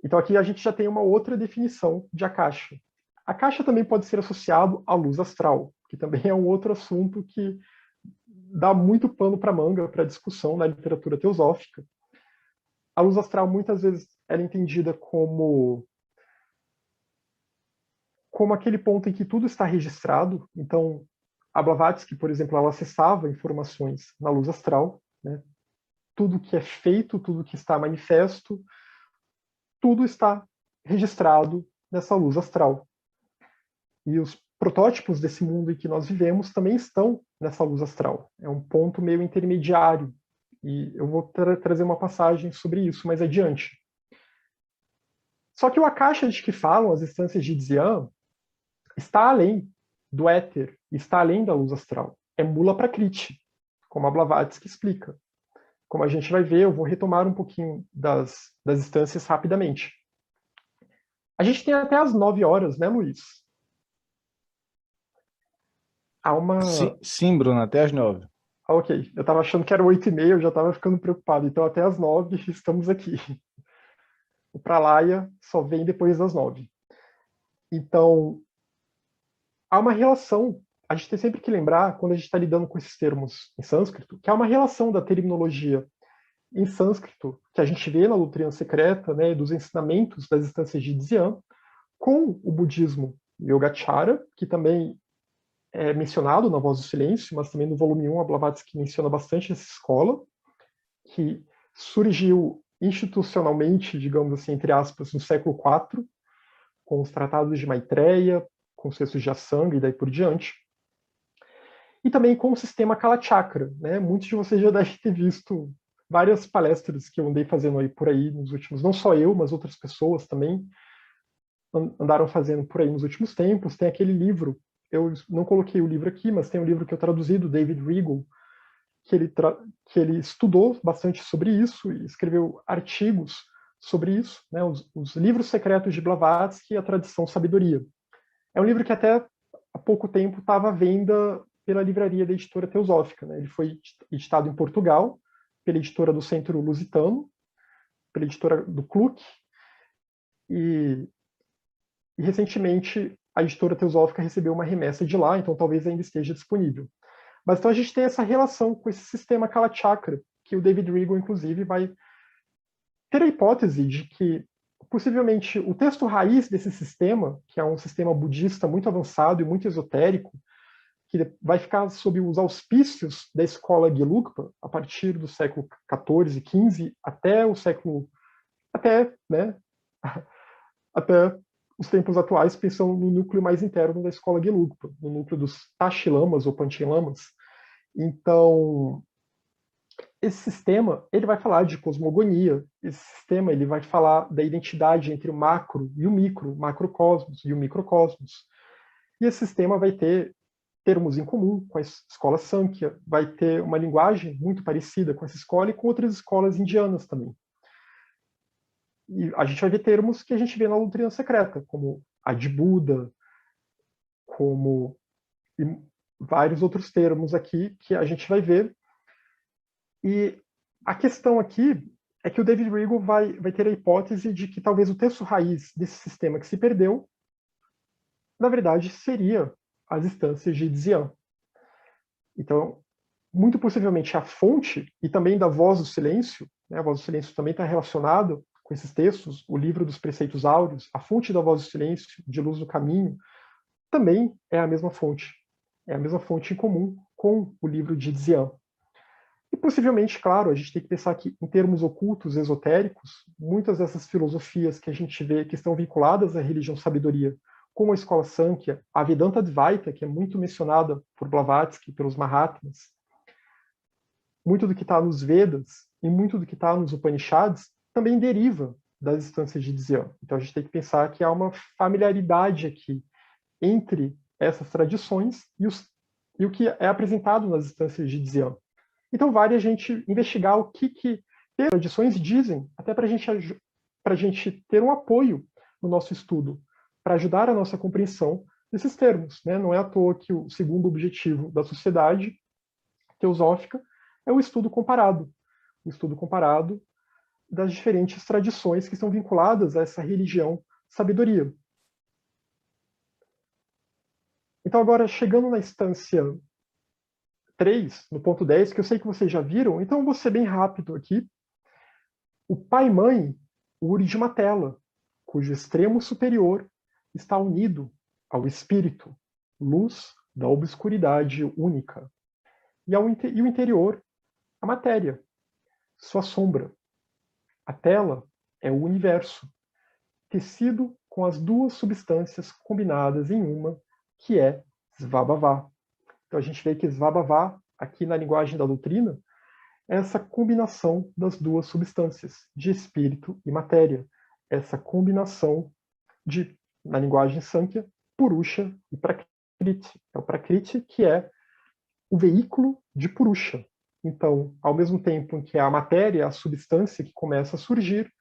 Então aqui a gente já tem uma outra definição de Akasha. Akasha também pode ser associado à luz astral, que também é um outro assunto que dá muito pano para manga para discussão na literatura teosófica. A luz astral muitas vezes era entendida como aquele ponto em que tudo está registrado. Então, a Blavatsky, por exemplo, ela acessava informações na luz astral, né? Tudo que é feito, tudo que está manifesto, tudo está registrado nessa luz astral. E os protótipos desse mundo em que nós vivemos também estão nessa luz astral. É um ponto meio intermediário. E eu vou trazer uma passagem sobre isso mais adiante. Só que o Akasha de que falam as instâncias de Dzyan está além do éter, está além da luz astral. É mula prakriti, como a Blavatsky explica. Como a gente vai ver, eu vou retomar um pouquinho das instâncias rapidamente. A gente tem até as 9 horas, né, Luiz? Há uma... Sim, Bruno, até às 9. Ah, ok, eu estava achando que era 8h30, eu já estava ficando preocupado. Então, até as 9 estamos aqui. O Pralaya só vem depois das 9. Então, há uma relação. A gente tem sempre que lembrar, quando a gente está lidando com esses termos em sânscrito, que há uma relação da terminologia em sânscrito, que a gente vê na doutrina secreta, né, dos ensinamentos das instâncias de Dzyan, com o budismo Yogacara, que também é mencionado na Voz do Silêncio, mas também no volume 1 a Blavatsky menciona bastante essa escola, que surgiu institucionalmente, digamos assim, entre aspas, no século IV, com os tratados de Maitreya, com os textos de Asanga e daí por diante. E também com o sistema Kalachakra, né? Muitos de vocês já devem ter visto várias palestras que eu andei fazendo aí por aí nos últimos, não só eu, mas outras pessoas também andaram fazendo por aí nos últimos tempos. Tem aquele livro, eu não coloquei o livro aqui, mas tem um livro que eu traduzi do David Regal, que ele estudou bastante sobre isso e escreveu artigos sobre isso, né? Os livros secretos de Blavatsky e a tradição sabedoria. É um livro que até há pouco tempo estava à venda pela livraria da Editora Teosófica, né? Ele foi editado em Portugal, pela editora do Centro Lusitano, pela editora do Kluck, e recentemente a Editora Teosófica recebeu uma remessa de lá, então talvez ainda esteja disponível. Mas então a gente tem essa relação com esse sistema Kalachakra, que o David Reagle, inclusive, vai ter a hipótese de que, possivelmente, o texto raiz desse sistema, que é um sistema budista muito avançado e muito esotérico, que vai ficar sob os auspícios da escola Gelugpa a partir do século XIV, XV, até o século... né, até os tempos atuais, pensando no núcleo mais interno da escola Gelugpa, no núcleo dos Tashi Lamas ou Panchen Lamas. Então, esse sistema ele vai falar de cosmogonia, esse sistema ele vai falar da identidade entre o macro e o micro, o macrocosmos e o microcosmos. E esse sistema vai ter termos em comum com a escola Sankhya, vai ter uma linguagem muito parecida com essa escola e com outras escolas indianas também. E a gente vai ver termos que a gente vê na doutrina secreta, como Adibuda, como vários outros termos aqui que a gente vai ver. E a questão aqui é que o David Reagle vai ter a hipótese de que talvez o texto raiz desse sistema que se perdeu, na verdade, seria as instâncias de Dzyan. Então, muito possivelmente a fonte, e também da Voz do Silêncio, né, a Voz do Silêncio também está relacionado com esses textos, o livro dos Preceitos Áureos, a fonte da Voz do Silêncio, de Luz do Caminho, também é a mesma fonte. É a mesma fonte em comum com o livro de Dzyan. E possivelmente, claro, a gente tem que pensar que, em termos ocultos, esotéricos, muitas dessas filosofias que a gente vê que estão vinculadas à religião sabedoria, como a escola Sankhya, a Vedanta Advaita, que é muito mencionada por Blavatsky, pelos Mahatmas, muito do que está nos Vedas e muito do que está nos Upanishads também deriva das instâncias de Dzyan. Então a gente tem que pensar que há uma familiaridade aqui entre essas tradições e o que é apresentado nas instâncias de Dzyan. Então vale a gente investigar o que as tradições dizem, até para a gente ter um apoio no nosso estudo, para ajudar a nossa compreensão desses termos. Né? Não é à toa que o segundo objetivo da sociedade teosófica é o estudo comparado das diferentes tradições que estão vinculadas a essa religião sabedoria. Então agora, chegando na instância 3, no ponto 10, que eu sei que vocês já viram, então eu vou ser bem rápido aqui. O pai-mãe, o Uri de uma tela, cujo extremo superior está unido ao espírito, luz da obscuridade única, e o interior, a matéria, sua sombra. A tela é o universo, tecido com as duas substâncias combinadas em uma, que é Svabhava. Então a gente vê que Svabhava, aqui na linguagem da doutrina, é essa combinação das duas substâncias, de espírito e matéria. Essa combinação de, na linguagem Sankhya, Purusha e Prakriti. É o Prakriti que é o veículo de Purusha. Então, ao mesmo tempo em que a matéria, a substância que começa a surgir,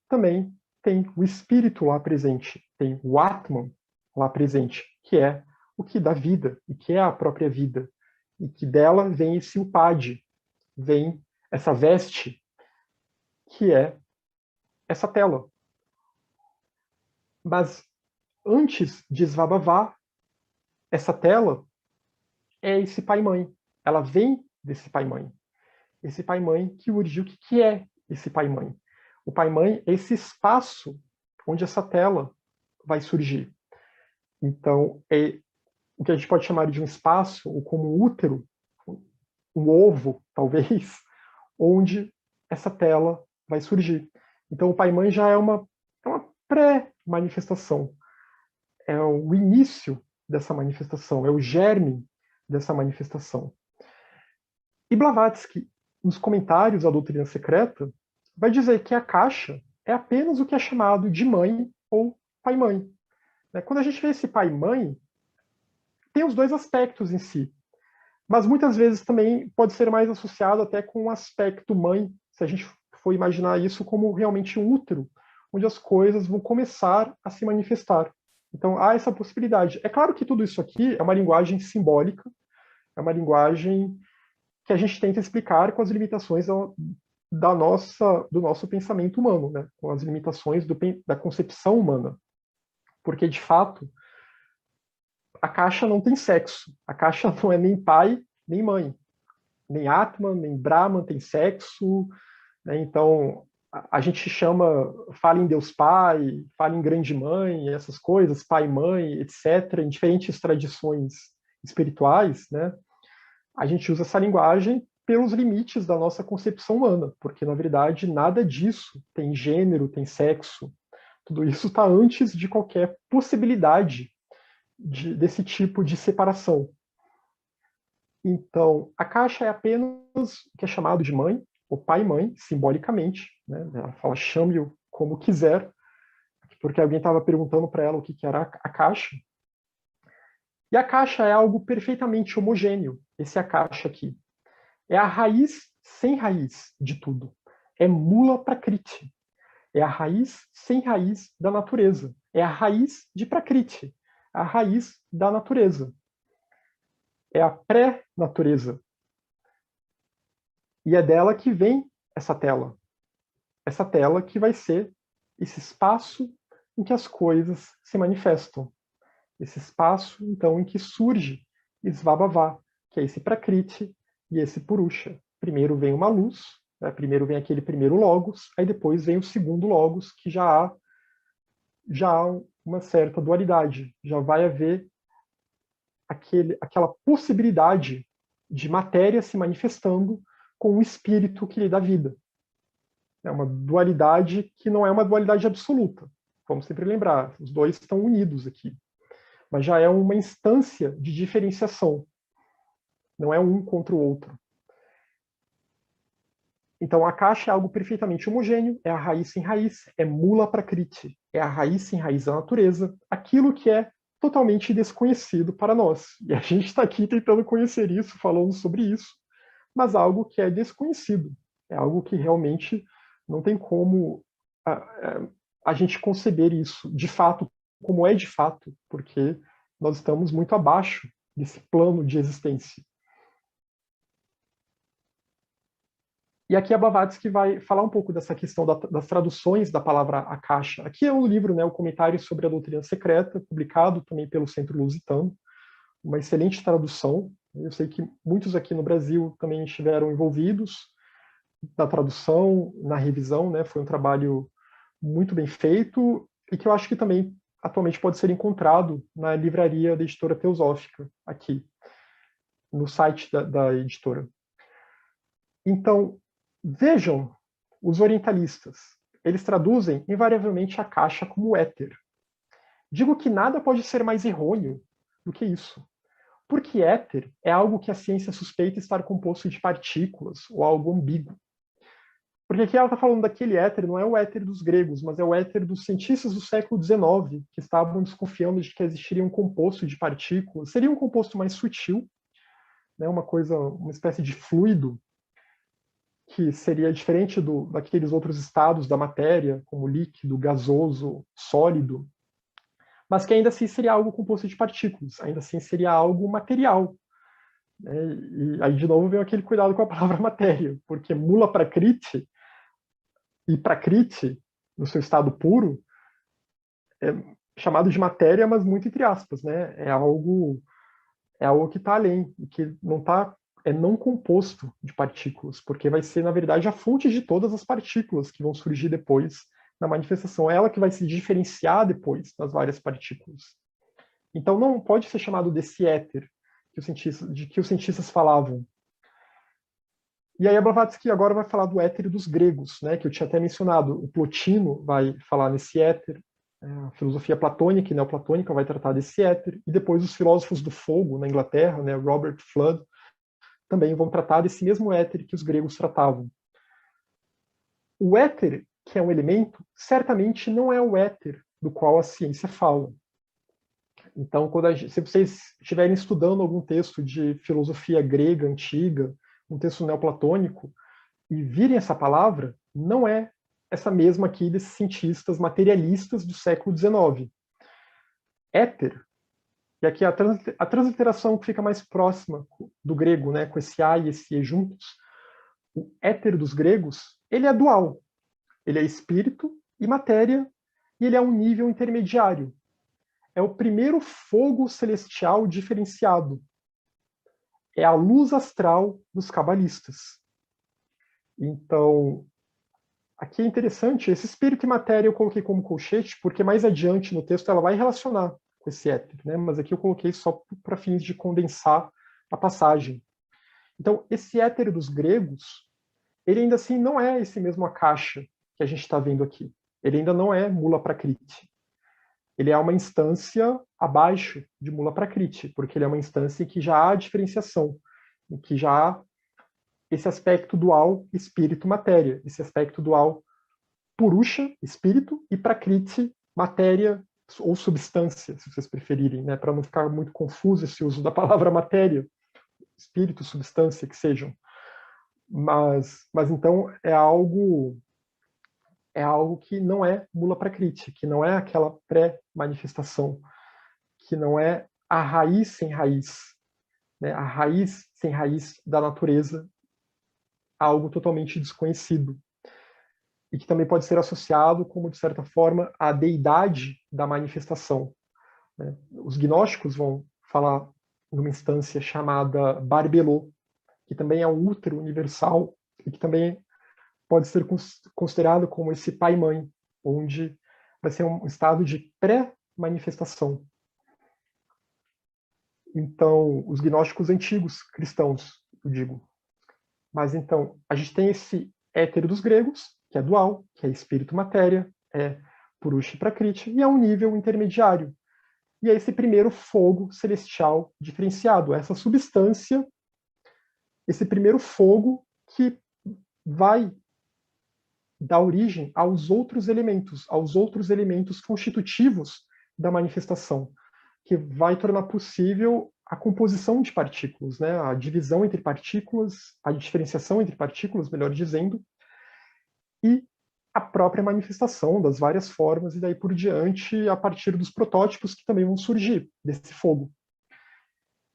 também tem o espírito lá presente, tem o Atman lá presente, que é o que dá vida e que é a própria vida. E que dela vem esse upadi, vem essa veste, que é essa tela. Mas antes de Svabhava, essa tela é esse pai-mãe. Ela vem desse pai-mãe. Esse pai-mãe que urgiu o que é esse pai-mãe. O pai-mãe é esse espaço onde essa tela vai surgir. Então, é o que a gente pode chamar de um espaço, ou como um útero, um ovo, talvez, onde essa tela vai surgir. Então, o pai-mãe já é uma pré-manifestação. É o início dessa manifestação, é o germe dessa manifestação. E Blavatsky, nos comentários à doutrina secreta, vai dizer que a caixa é apenas o que é chamado de mãe ou pai-mãe. Quando a gente vê esse pai-mãe, tem os dois aspectos em si, mas muitas vezes também pode ser mais associado até com o aspecto mãe, se a gente for imaginar isso como realmente um útero, onde as coisas vão começar a se manifestar. Então há essa possibilidade. É claro que tudo isso aqui é uma linguagem simbólica, É uma linguagem que a gente tenta explicar com as limitações do nosso pensamento humano, né? Com as limitações da concepção humana. Porque, de fato, a caixa não tem sexo. A caixa não é nem pai, nem mãe. Nem Atman, nem Brahman tem sexo. Né? Então, a gente fala em Deus Pai, fala em Grande Mãe, essas coisas, Pai e Mãe, etc., em diferentes tradições espirituais, né? A gente usa essa linguagem pelos limites da nossa concepção humana, porque, na verdade, nada disso tem gênero, tem sexo. Tudo isso está antes de qualquer possibilidade desse tipo de separação. Então, a caixa é apenas o que é chamado de mãe, ou pai e mãe, simbolicamente. Né? Ela fala, chame-o como quiser, porque alguém estava perguntando para ela o que era a caixa. E a caixa é algo perfeitamente homogêneo, esse é a caixa aqui. É a raiz sem raiz de tudo. É mula prakriti. É a raiz sem raiz da natureza. É a raiz de prakriti, a raiz da natureza. É a pré-natureza. E é dela que vem essa tela. Essa tela que vai ser esse espaço em que as coisas se manifestam. Esse espaço, então, em que surge Svabhava, que é esse Prakriti e esse Purusha. Primeiro vem uma luz, né? Primeiro vem aquele primeiro logos, aí depois vem o segundo logos, que já há uma certa dualidade, já vai haver aquela possibilidade de matéria se manifestando com o espírito que lhe dá vida. É uma dualidade que não é uma dualidade absoluta. Vamos sempre lembrar, os dois estão unidos aqui. Mas já é uma instância de diferenciação. Não é um contra o outro. Então a caixa é algo perfeitamente homogêneo, é a raiz sem raiz, é mula prakriti, é a raiz sem raiz da natureza, aquilo que é totalmente desconhecido para nós. E a gente está aqui tentando conhecer isso, falando sobre isso, mas algo que é desconhecido, é algo que realmente não tem como a gente conceber isso de fato, como é de fato, porque nós estamos muito abaixo desse plano de existência. E aqui a Blavatsky vai falar um pouco dessa questão das traduções da palavra Akasha. Aqui é um livro, né, o Comentário sobre a Doutrina Secreta, publicado também pelo Centro Lusitano, uma excelente tradução. Eu sei que muitos aqui no Brasil também estiveram envolvidos na tradução, na revisão, né? Foi um trabalho muito bem feito e que eu acho que também atualmente pode ser encontrado na livraria da Editora Teosófica, aqui, no site da editora. Então, vejam os orientalistas. Eles traduzem invariavelmente a caixa como éter. Digo que nada pode ser mais errôneo do que isso. Porque éter é algo que a ciência suspeita estar composto de partículas ou algo ambíguo. Porque aqui ela está falando daquele éter, não é o éter dos gregos, mas é o éter dos cientistas do século XIX, que estavam desconfiando de que existiria um composto de partículas. Seria um composto mais sutil, né, uma espécie de fluido, que seria diferente daqueles outros estados da matéria, como líquido, gasoso, sólido, mas que ainda assim seria algo composto de partículas, ainda assim seria algo material. Né? E aí, de novo, vem aquele cuidado com a palavra matéria, porque mula prakriti e prakriti, no seu estado puro, é chamado de matéria, mas muito entre aspas, né? É algo que está além, e que não está é não composto de partículas, porque vai ser, na verdade, a fonte de todas as partículas que vão surgir depois na manifestação. É ela que vai se diferenciar depois das várias partículas. Então não pode ser chamado desse éter de que os cientistas falavam. E aí a Blavatsky agora vai falar do éter dos gregos, né, que eu tinha até mencionado. O Plotino vai falar nesse éter, a filosofia platônica e neoplatônica vai tratar desse éter, e depois os filósofos do fogo na Inglaterra, né, Robert Flood, também vão tratar desse mesmo éter que os gregos tratavam. O éter, que é um elemento, certamente não é o éter do qual a ciência fala. Então, se vocês estiverem estudando algum texto de filosofia grega antiga, um texto neoplatônico, e virem essa palavra, não é essa mesma aqui desses cientistas materialistas do século XIX. Éter E aqui a transliteração que fica mais próxima do grego, né, com esse A e esse E juntos, o éter dos gregos, ele é dual. Ele é espírito e matéria, e ele é um nível intermediário. É o primeiro fogo celestial diferenciado. É a luz astral dos cabalistas. Então, aqui é interessante, esse espírito e matéria eu coloquei como colchete, porque mais adiante no texto ela vai relacionar com esse éter, né? Mas aqui eu coloquei só para fins de condensar a passagem. Então, esse éter dos gregos, ele ainda assim não é esse mesmo Akasha que a gente está vendo aqui. Ele ainda não é Mula Prakriti. Ele é uma instância abaixo de Mula Prakriti, porque ele é uma instância em que já há diferenciação, em que já há esse aspecto dual espírito-matéria, esse aspecto dual Purusha, espírito, e Prakriti, matéria ou substância, se vocês preferirem, né, para não ficar muito confuso esse uso da palavra matéria, espírito, substância, que sejam. Mas então é algo que não é Mula Prakriti, que não é aquela pré-manifestação, que não é a raiz sem raiz, né, a raiz sem raiz da natureza, algo totalmente desconhecido. E que também pode ser associado como, de certa forma, a deidade da manifestação. Né? Os gnósticos vão falar numa instância chamada Barbelô, que também é um útero universal e que também pode ser considerado como esse pai-mãe, onde vai ser um estado de pré-manifestação. Então, os gnósticos antigos cristãos, eu digo. Mas então, a gente tem esse éter dos gregos, que é dual, que é espírito-matéria, é Purusha e Prakriti, e é um nível intermediário. E é esse primeiro fogo celestial diferenciado, essa substância, esse primeiro fogo que vai dar origem aos outros elementos constitutivos da manifestação, que vai tornar possível a composição de partículas, né? A divisão entre partículas, a diferenciação entre partículas, melhor dizendo, e a própria manifestação das várias formas, e daí por diante, a partir dos protótipos que também vão surgir desse fogo.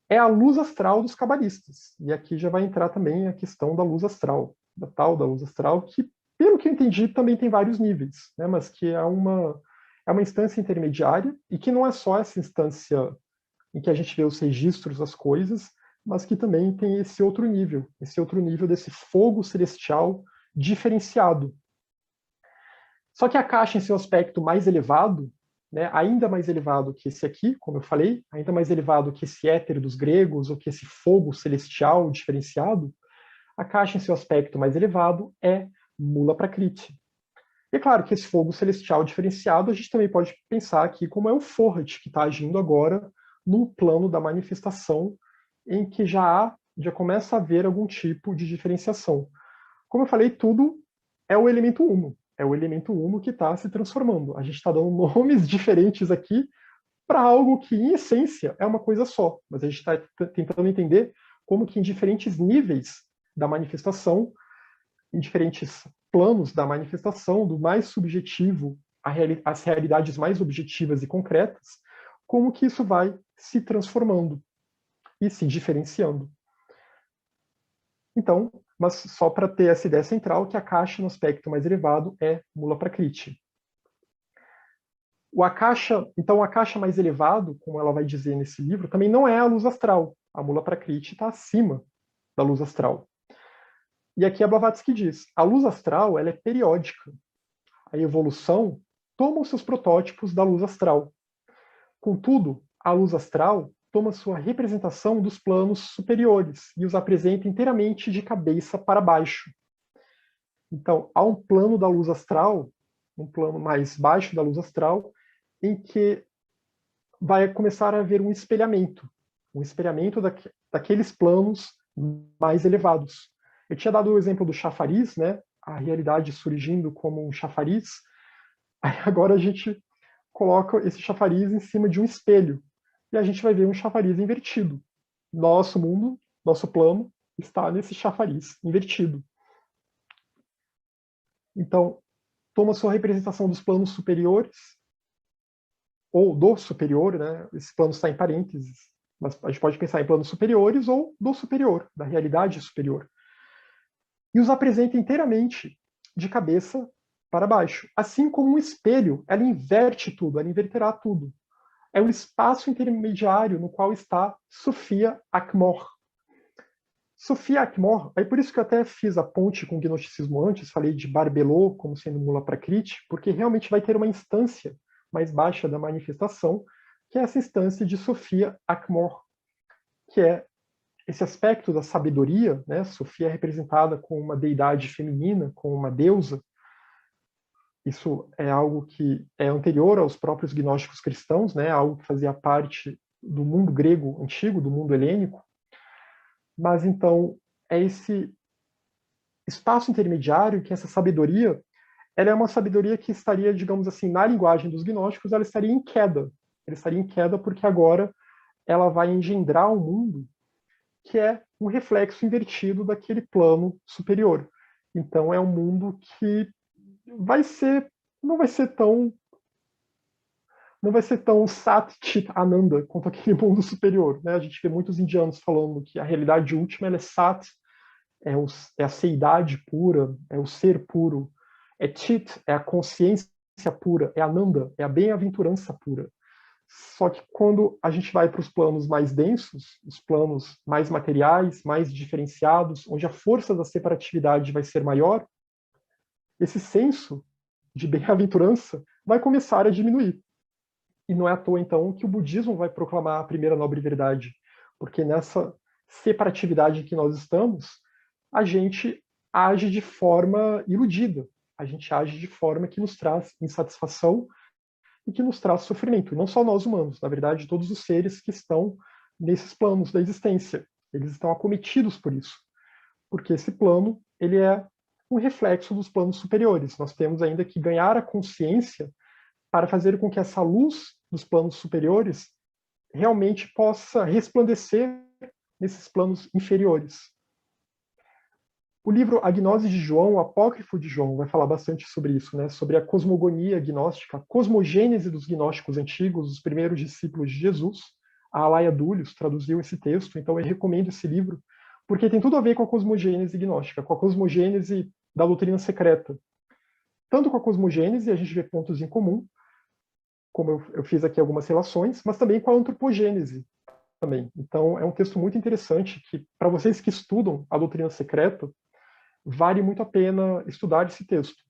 É a luz astral dos cabalistas. E aqui já vai entrar também a questão da luz astral, da tal da luz astral, que, pelo que eu entendi, também tem vários níveis, né? Mas que é uma instância intermediária, e que não é só essa instância em que a gente vê os registros das coisas, mas que também tem esse outro nível desse fogo celestial diferenciado. Só que a caixa, em seu aspecto mais elevado, né, ainda mais elevado que esse aqui, como eu falei, ainda mais elevado que esse éter dos gregos, ou que esse fogo celestial diferenciado, a caixa, em seu aspecto mais elevado, é Mula Prakriti. E é claro que esse fogo celestial diferenciado, a gente também pode pensar aqui como é o Forrat, que está agindo agora no plano da manifestação, em que já começa a haver algum tipo de diferenciação. Como eu falei, tudo é o elemento uno. É o elemento uno que está se transformando. A gente está dando nomes diferentes aqui para algo que, em essência, é uma coisa só. Mas a gente está tentando entender como que em diferentes níveis da manifestação, em diferentes planos da manifestação, do mais subjetivo às realidades mais objetivas e concretas, como que isso vai se transformando e se diferenciando. Então, mas só para ter essa ideia central, que a caixa no aspecto mais elevado é Mula Prakriti. Então, a caixa mais elevado, como ela vai dizer nesse livro, também não é a luz astral. A Mula Prakriti está acima da luz astral. E aqui a Blavatsky diz, a luz astral ela é periódica. A evolução toma os seus protótipos da luz astral. Contudo, a luz astral toma sua representação dos planos superiores e os apresenta inteiramente de cabeça para baixo. Então, há um plano da luz astral, um plano mais baixo da luz astral, em que vai começar a haver um espelhamento daqueles planos mais elevados. Eu tinha dado o exemplo do chafariz, né? A realidade surgindo como um chafariz. Aí agora a gente coloca esse chafariz em cima de um espelho e a gente vai ver um chafariz invertido. Nosso mundo, nosso plano, está nesse chafariz invertido. Então, toma sua representação dos planos superiores ou do superior, né? Esse plano está em parênteses, mas a gente pode pensar em planos superiores ou do superior, da realidade superior. E os apresenta inteiramente de cabeça para baixo. Assim como um espelho, ela inverte tudo, ela inverterá tudo. É o espaço intermediário no qual está Sofia Akmor. Sofia Akmor, aí por isso que eu até fiz a ponte com o gnosticismo antes, falei de Barbelô como sendo mula prakriti, porque realmente vai ter uma instância mais baixa da manifestação, que é essa instância de Sofia Akmor, que é esse aspecto da sabedoria, né? Sofia é representada como uma deidade feminina, como uma deusa. Isso é algo que é anterior aos próprios gnósticos cristãos, né? Algo que fazia parte do mundo grego antigo, do mundo helênico. Mas então é esse espaço intermediário que essa sabedoria, ela é uma sabedoria que estaria, digamos assim, na linguagem dos gnósticos, ela estaria em queda. Ela estaria em queda porque agora ela vai engendrar um mundo que é um reflexo invertido daquele plano superior. Então é um mundo que vai ser, não vai ser tão, não vai ser tão Sat Chit Ananda quanto aquele mundo superior, né? A gente vê muitos indianos falando que a realidade última ela é Sat, é a seidade pura, é o ser puro, é Chit, é a consciência pura, é Ananda, é a bem-aventurança pura. Só que quando a gente vai para os planos mais densos, os planos mais materiais, mais diferenciados, onde a força da separatividade vai ser maior, esse senso de bem-aventurança vai começar a diminuir. E não é à toa, então, que o budismo vai proclamar a primeira nobre verdade, porque nessa separatividade que nós estamos, a gente age de forma iludida, a gente age de forma que nos traz insatisfação e que nos traz sofrimento. E não só nós humanos, na verdade, todos os seres que estão nesses planos da existência. Eles estão acometidos por isso. Porque esse plano, ele é um reflexo dos planos superiores. Nós temos ainda que ganhar a consciência para fazer com que essa luz dos planos superiores realmente possa resplandecer nesses planos inferiores. O livro A Gnose de João, o Apócrifo de João, vai falar bastante sobre isso, né? Sobre a cosmogonia gnóstica, a cosmogênese dos gnósticos antigos, os primeiros discípulos de Jesus. A Alaia Dúlios traduziu esse texto, então eu recomendo esse livro, porque tem tudo a ver com a cosmogênese gnóstica, com a cosmogênese da doutrina secreta. Tanto com a cosmogênese, a gente vê pontos em comum, como eu fiz aqui algumas relações, mas também com a antropogênese também. Então é um texto muito interessante que, para vocês que estudam a doutrina secreta, vale muito a pena estudar esse texto.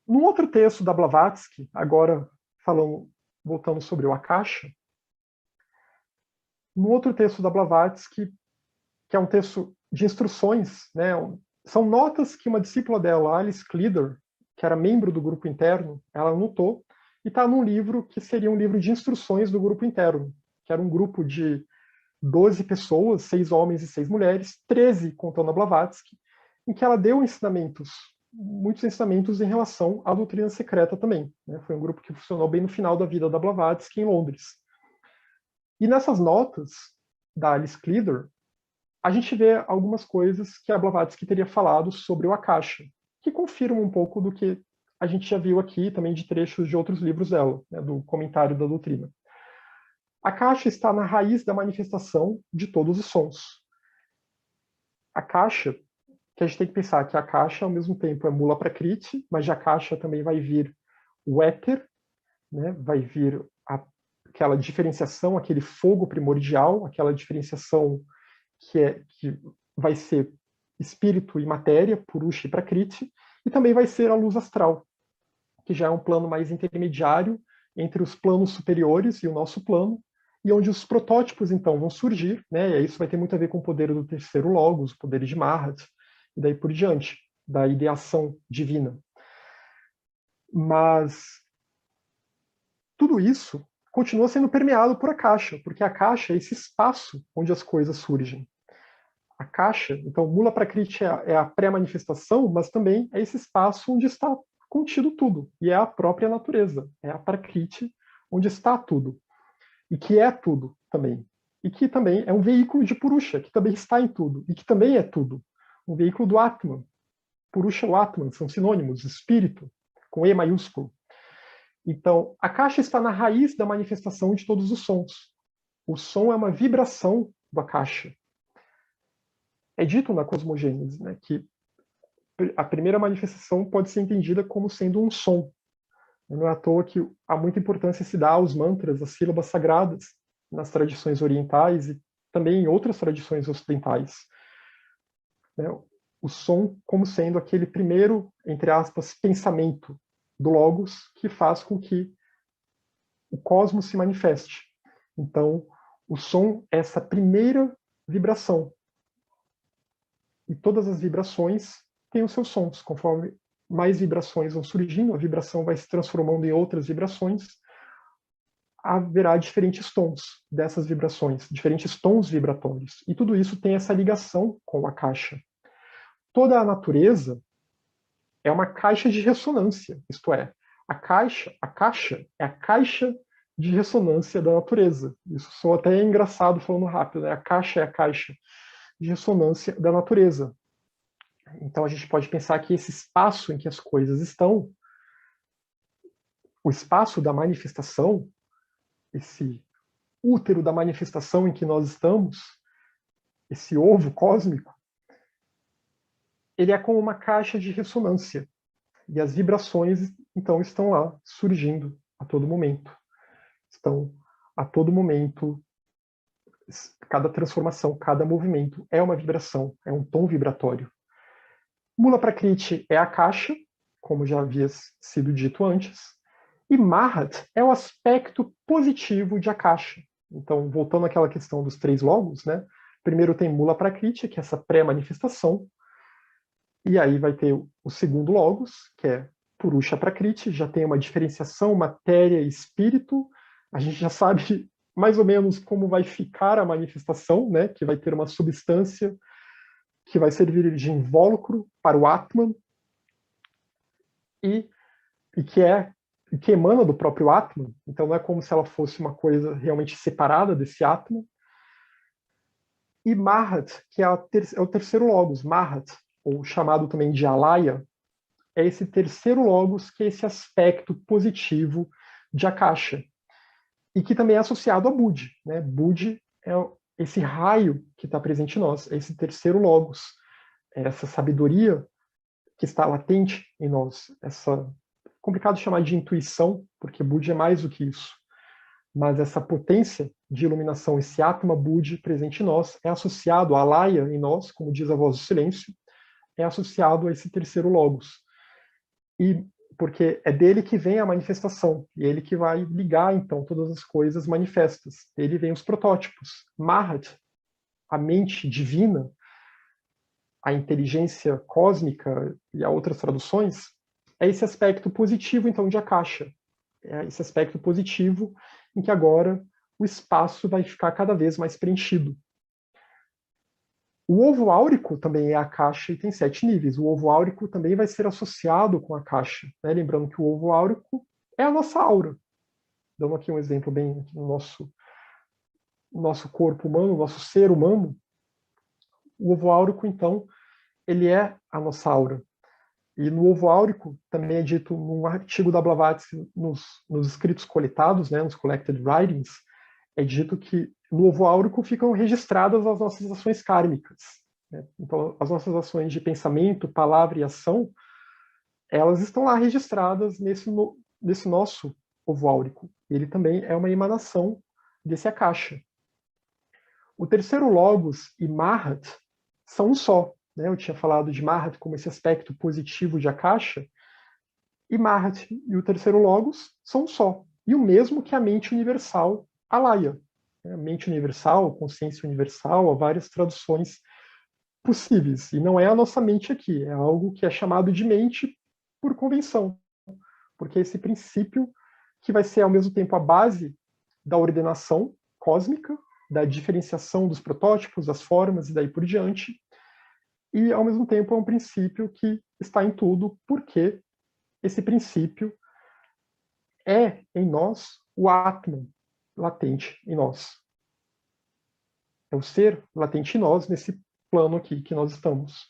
Num outro texto da Blavatsky, agora voltando sobre o Akasha, num outro texto da Blavatsky, que é um texto de instruções, né, são notas que uma discípula dela, Alice Cleader, que era membro do grupo interno, ela anotou, e está num livro que seria um livro de instruções do grupo interno, que era um grupo de 12 pessoas, 6 homens e 6 mulheres, 13 contando a Blavatsky, em que ela deu ensinamentos, muitos ensinamentos em relação à doutrina secreta também. Né? Foi um grupo que funcionou bem no final da vida da Blavatsky em Londres. E nessas notas da Alice Cleader, a gente vê algumas coisas que a Blavatsky teria falado sobre o Akasha, que confirmam um pouco do que a gente já viu aqui, também de trechos de outros livros dela, né, do comentário da doutrina. A caixa está na raiz da manifestação de todos os sons. A caixa, que a gente tem que pensar que a caixa ao mesmo tempo é mula prakriti, mas de a caixa também vai vir o éter, né? Vai vir aquela diferenciação, aquele fogo primordial, aquela diferenciação que vai ser espírito e matéria, purusha e prakriti, e também vai ser a luz astral, que já é um plano mais intermediário entre os planos superiores e o nosso plano, e onde os protótipos, então, vão surgir, né? E isso vai ter muito a ver com o poder do terceiro logos, o poder de Mahat, e daí por diante, da ideação divina. Mas tudo isso continua sendo permeado por a caixa, porque a caixa é esse espaço onde as coisas surgem. A caixa, então, Mula Prakriti é a pré-manifestação, mas também é esse espaço onde está contido tudo, e é a própria natureza, é a Prakriti onde está tudo. E que é tudo também. E que também é um veículo de Purusha, que também está em tudo, e que também é tudo. Um veículo do Atman. Purusha e o Atman são sinônimos, espírito. com E maiúsculo. Então, a caixa está na raiz da manifestação de todos os sons. O som é uma vibração da caixa. É dito na cosmogênese, né, que a primeira manifestação pode ser entendida como sendo um som. Não é à toa que há muita importância se dá aos mantras, às sílabas sagradas, nas tradições orientais e também em outras tradições ocidentais. Né? O som como sendo aquele primeiro, entre aspas, pensamento do Logos que faz com que o cosmos se manifeste. Então, o som é essa primeira vibração. E todas as vibrações têm os seus sons. Conforme mais vibrações vão surgindo, a vibração vai se transformando em outras vibrações, haverá diferentes tons dessas vibrações, diferentes tons vibratórios. E tudo isso tem essa ligação com a caixa. Toda a natureza é uma caixa de ressonância, isto é, a caixa é a caixa de ressonância da natureza. Isso soa até engraçado falando rápido, né? A caixa é a caixa de ressonância da natureza. Então a gente pode pensar que esse espaço em que as coisas estão, o espaço da manifestação, esse útero da manifestação em que nós estamos, esse ovo cósmico, ele é como uma caixa de ressonância. E as vibrações, então, estão lá surgindo a todo momento. Estão a todo momento, cada transformação, cada movimento é uma vibração, é um tom vibratório. Mula Prakriti é a caixa, como já havia sido dito antes, e Mahat é o aspecto positivo de Akasha. Então, voltando àquela questão dos 3 logos, né? Primeiro tem Mula Prakriti, que é essa pré-manifestação, e aí vai ter o segundo logos, que é Purusha Prakriti, já tem uma diferenciação matéria e espírito, a gente já sabe mais ou menos como vai ficar a manifestação, né? Que vai ter uma substância que vai servir de invólucro para o Atman, e que emana do próprio Atman, então não é como se ela fosse uma coisa realmente separada desse Atman. E Mahat, que é o terceiro logos, Mahat, ou chamado também de Alaya, é esse terceiro logos, que é esse aspecto positivo de Akasha, e que também é associado a Budi. Né? Budi é esse raio que está presente em nós, é esse terceiro logos, é essa sabedoria que está latente em nós, essa complicado chamar de intuição, porque Budi é mais do que isso. Mas essa potência de iluminação, esse Atma Budi presente em nós, é associado à Alaya em nós, como diz a voz do silêncio, é associado a esse terceiro logos. E porque é dele que vem a manifestação, e ele que vai ligar, então, todas as coisas manifestas. Dele vem os protótipos. Mahat, a mente divina, a inteligência cósmica e a outras traduções, é esse aspecto positivo, então, de Akasha. É esse aspecto positivo em que agora o espaço vai ficar cada vez mais preenchido. O ovo áurico também é a caixa e tem 7 níveis. O ovo áurico também vai ser associado com a caixa. Né? Lembrando que o ovo áurico é a nossa aura. Dando aqui um exemplo bem no nosso corpo humano, nosso ser humano. O ovo áurico, então, ele é a nossa aura. E no ovo áurico, também é dito num artigo da Blavatsky, nos escritos coletados, né, nos collected writings, é dito que no ovo áurico ficam registradas as nossas ações kármicas. Né? Então, as nossas ações de pensamento, palavra e ação, elas estão lá registradas nesse nosso ovo áurico. Ele também é uma emanação desse Akasha. O terceiro logos e Mahat são um só. Né? Eu tinha falado de Mahat como esse aspecto positivo de Akasha, e Mahat e o terceiro logos são um só. E o mesmo que a mente universal, Alaya. A mente universal, consciência universal, há várias traduções possíveis. E não é a nossa mente aqui, é algo que é chamado de mente por convenção. Porque é esse princípio que vai ser ao mesmo tempo a base da ordenação cósmica, da diferenciação dos protótipos, das formas e daí por diante, e ao mesmo tempo é um princípio que está em tudo, porque esse princípio é em nós o Atman latente em nós. É o ser latente em nós nesse plano aqui que nós estamos.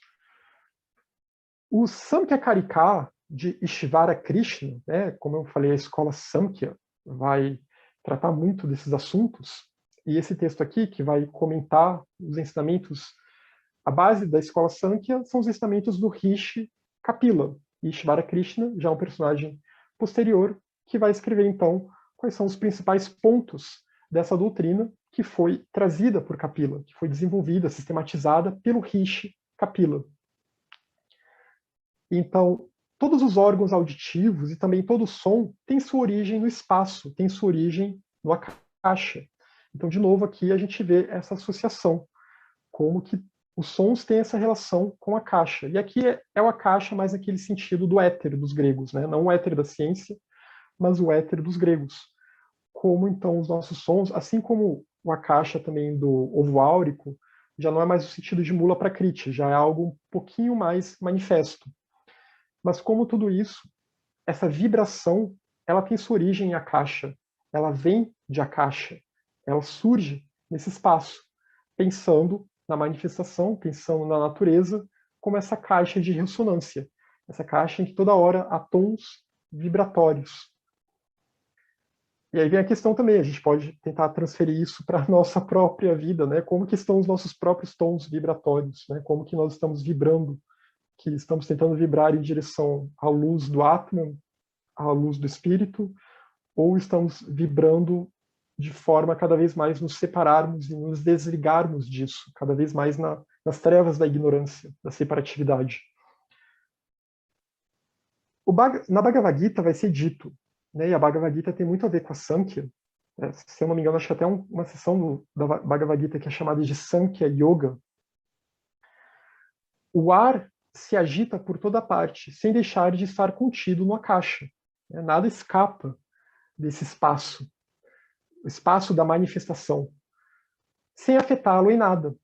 O Samkhya Karika, de Ishvara Krishna, né? Como eu falei, a escola Samkhya vai tratar muito desses assuntos, e esse texto aqui, que vai comentar os ensinamentos, a base da escola Samkhya são os ensinamentos do Rishi Kapila. E Ishvara Krishna já é um personagem posterior que vai escrever, então, quais são os principais pontos dessa doutrina que foi trazida por Kapila, que foi desenvolvida, sistematizada pelo Rishi Kapila. Então, todos os órgãos auditivos e também todo som tem sua origem no espaço, tem sua origem no akasha. Então, de novo, aqui a gente vê essa associação, como que os sons têm essa relação com a akasha. E aqui é o akasha mais naquele sentido do éter dos gregos, né? Não o éter da ciência, mas o éter dos gregos. Como então os nossos sons, assim como o akasha também do ovo áurico, já não é mais o sentido de mula prakriti, já é algo um pouquinho mais manifesto. Mas como tudo isso, essa vibração, ela tem sua origem em akasha, ela vem de akasha, ela surge nesse espaço, pensando na manifestação, pensando na natureza, como essa caixa de ressonância, essa caixa em que toda hora há tons vibratórios. E aí vem a questão também, a gente pode tentar transferir isso para a nossa própria vida, né? Como que estão os nossos próprios tons vibratórios, né? Como que nós estamos vibrando, que estamos tentando vibrar em direção à luz do Atman, à luz do espírito, ou estamos vibrando de forma a cada vez mais nos separarmos e nos desligarmos disso, cada vez mais nas trevas da ignorância, da separatividade. Na Bhagavad Gita vai ser dito, né, e a Bhagavad Gita tem muito a ver com a Sankhya, né, se eu não me engano, acho que até uma sessão da Bhagavad Gita que é chamada de Sankhya Yoga. O ar se agita por toda parte, sem deixar de estar contido no akasha. Né, nada escapa desse espaço, o espaço da manifestação, sem afetá-lo em nada.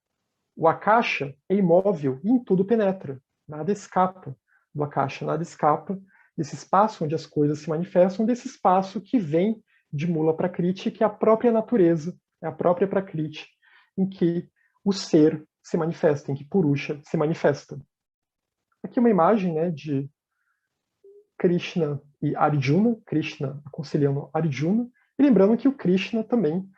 O akasha é imóvel e em tudo penetra. Nada escapa do akasha, nada escapa desse espaço onde as coisas se manifestam, desse espaço que vem de Mula Prakriti, que é a própria natureza, é a própria Prakriti, em que o ser se manifesta, em que Purusha se manifesta. Aqui uma imagem, né, de Krishna e Arjuna, Krishna aconselhando Arjuna, e lembrando que o Krishna também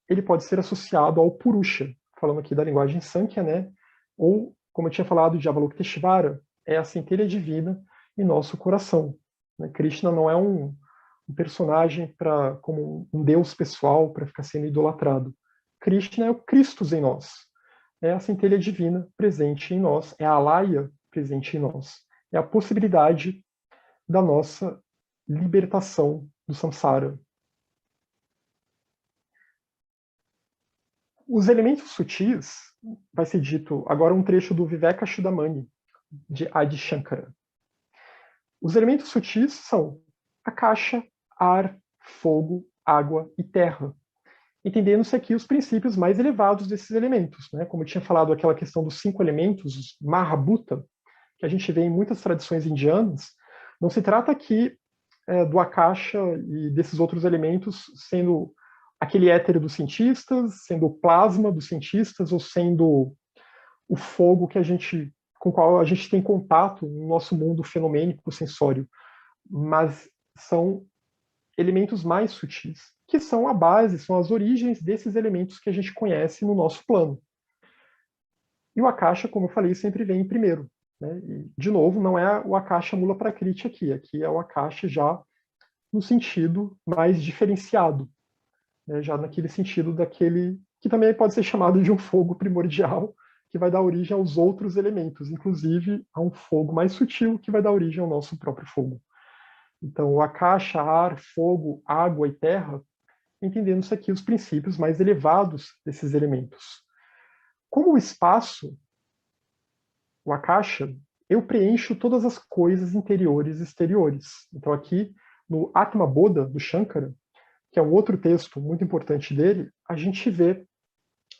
ele pode ser associado ao Purusha, falando aqui da linguagem Sankhya, né? Ou, como eu tinha falado, de Avalokiteshvara, é a centelha divina em nosso coração. Né? Krishna não é um personagem como um deus pessoal para ficar sendo idolatrado. Krishna é o Christus em nós, é a centelha divina presente em nós, é a alaya presente em nós, é a possibilidade da nossa libertação do samsara. Os elementos sutis, vai ser dito agora um trecho do Viveka Chudamani, de Adi Shankara. Os elementos sutis são akasha, ar, fogo, água e terra, entendendo-se aqui os princípios mais elevados desses elementos. Né? Como eu tinha falado, aquela questão dos 5 elementos, os Mahabhuta, que a gente vê em muitas tradições indianas, não se trata aqui do akasha e desses outros elementos sendo aquele éter dos cientistas, sendo o plasma dos cientistas, ou sendo o fogo com o qual a gente tem contato no nosso mundo fenomênico sensório, mas são elementos mais sutis, que são a base, são as origens desses elementos que a gente conhece no nosso plano. E o akasha, como eu falei, sempre vem em primeiro. Né? E, de novo, não é o akasha mula prakriti aqui é o akasha já no sentido mais diferenciado, né? Já naquele sentido daquele que também pode ser chamado de um fogo primordial, que vai dar origem aos outros elementos, inclusive a um fogo mais sutil que vai dar origem ao nosso próprio fogo. Então, o akasha, ar, fogo, água e terra, entendendo-se aqui os princípios mais elevados desses elementos. Como o espaço, o akasha, eu preencho todas as coisas interiores e exteriores. Então, aqui no Atma Bodha, do Shankara, que é um outro texto muito importante dele, a gente vê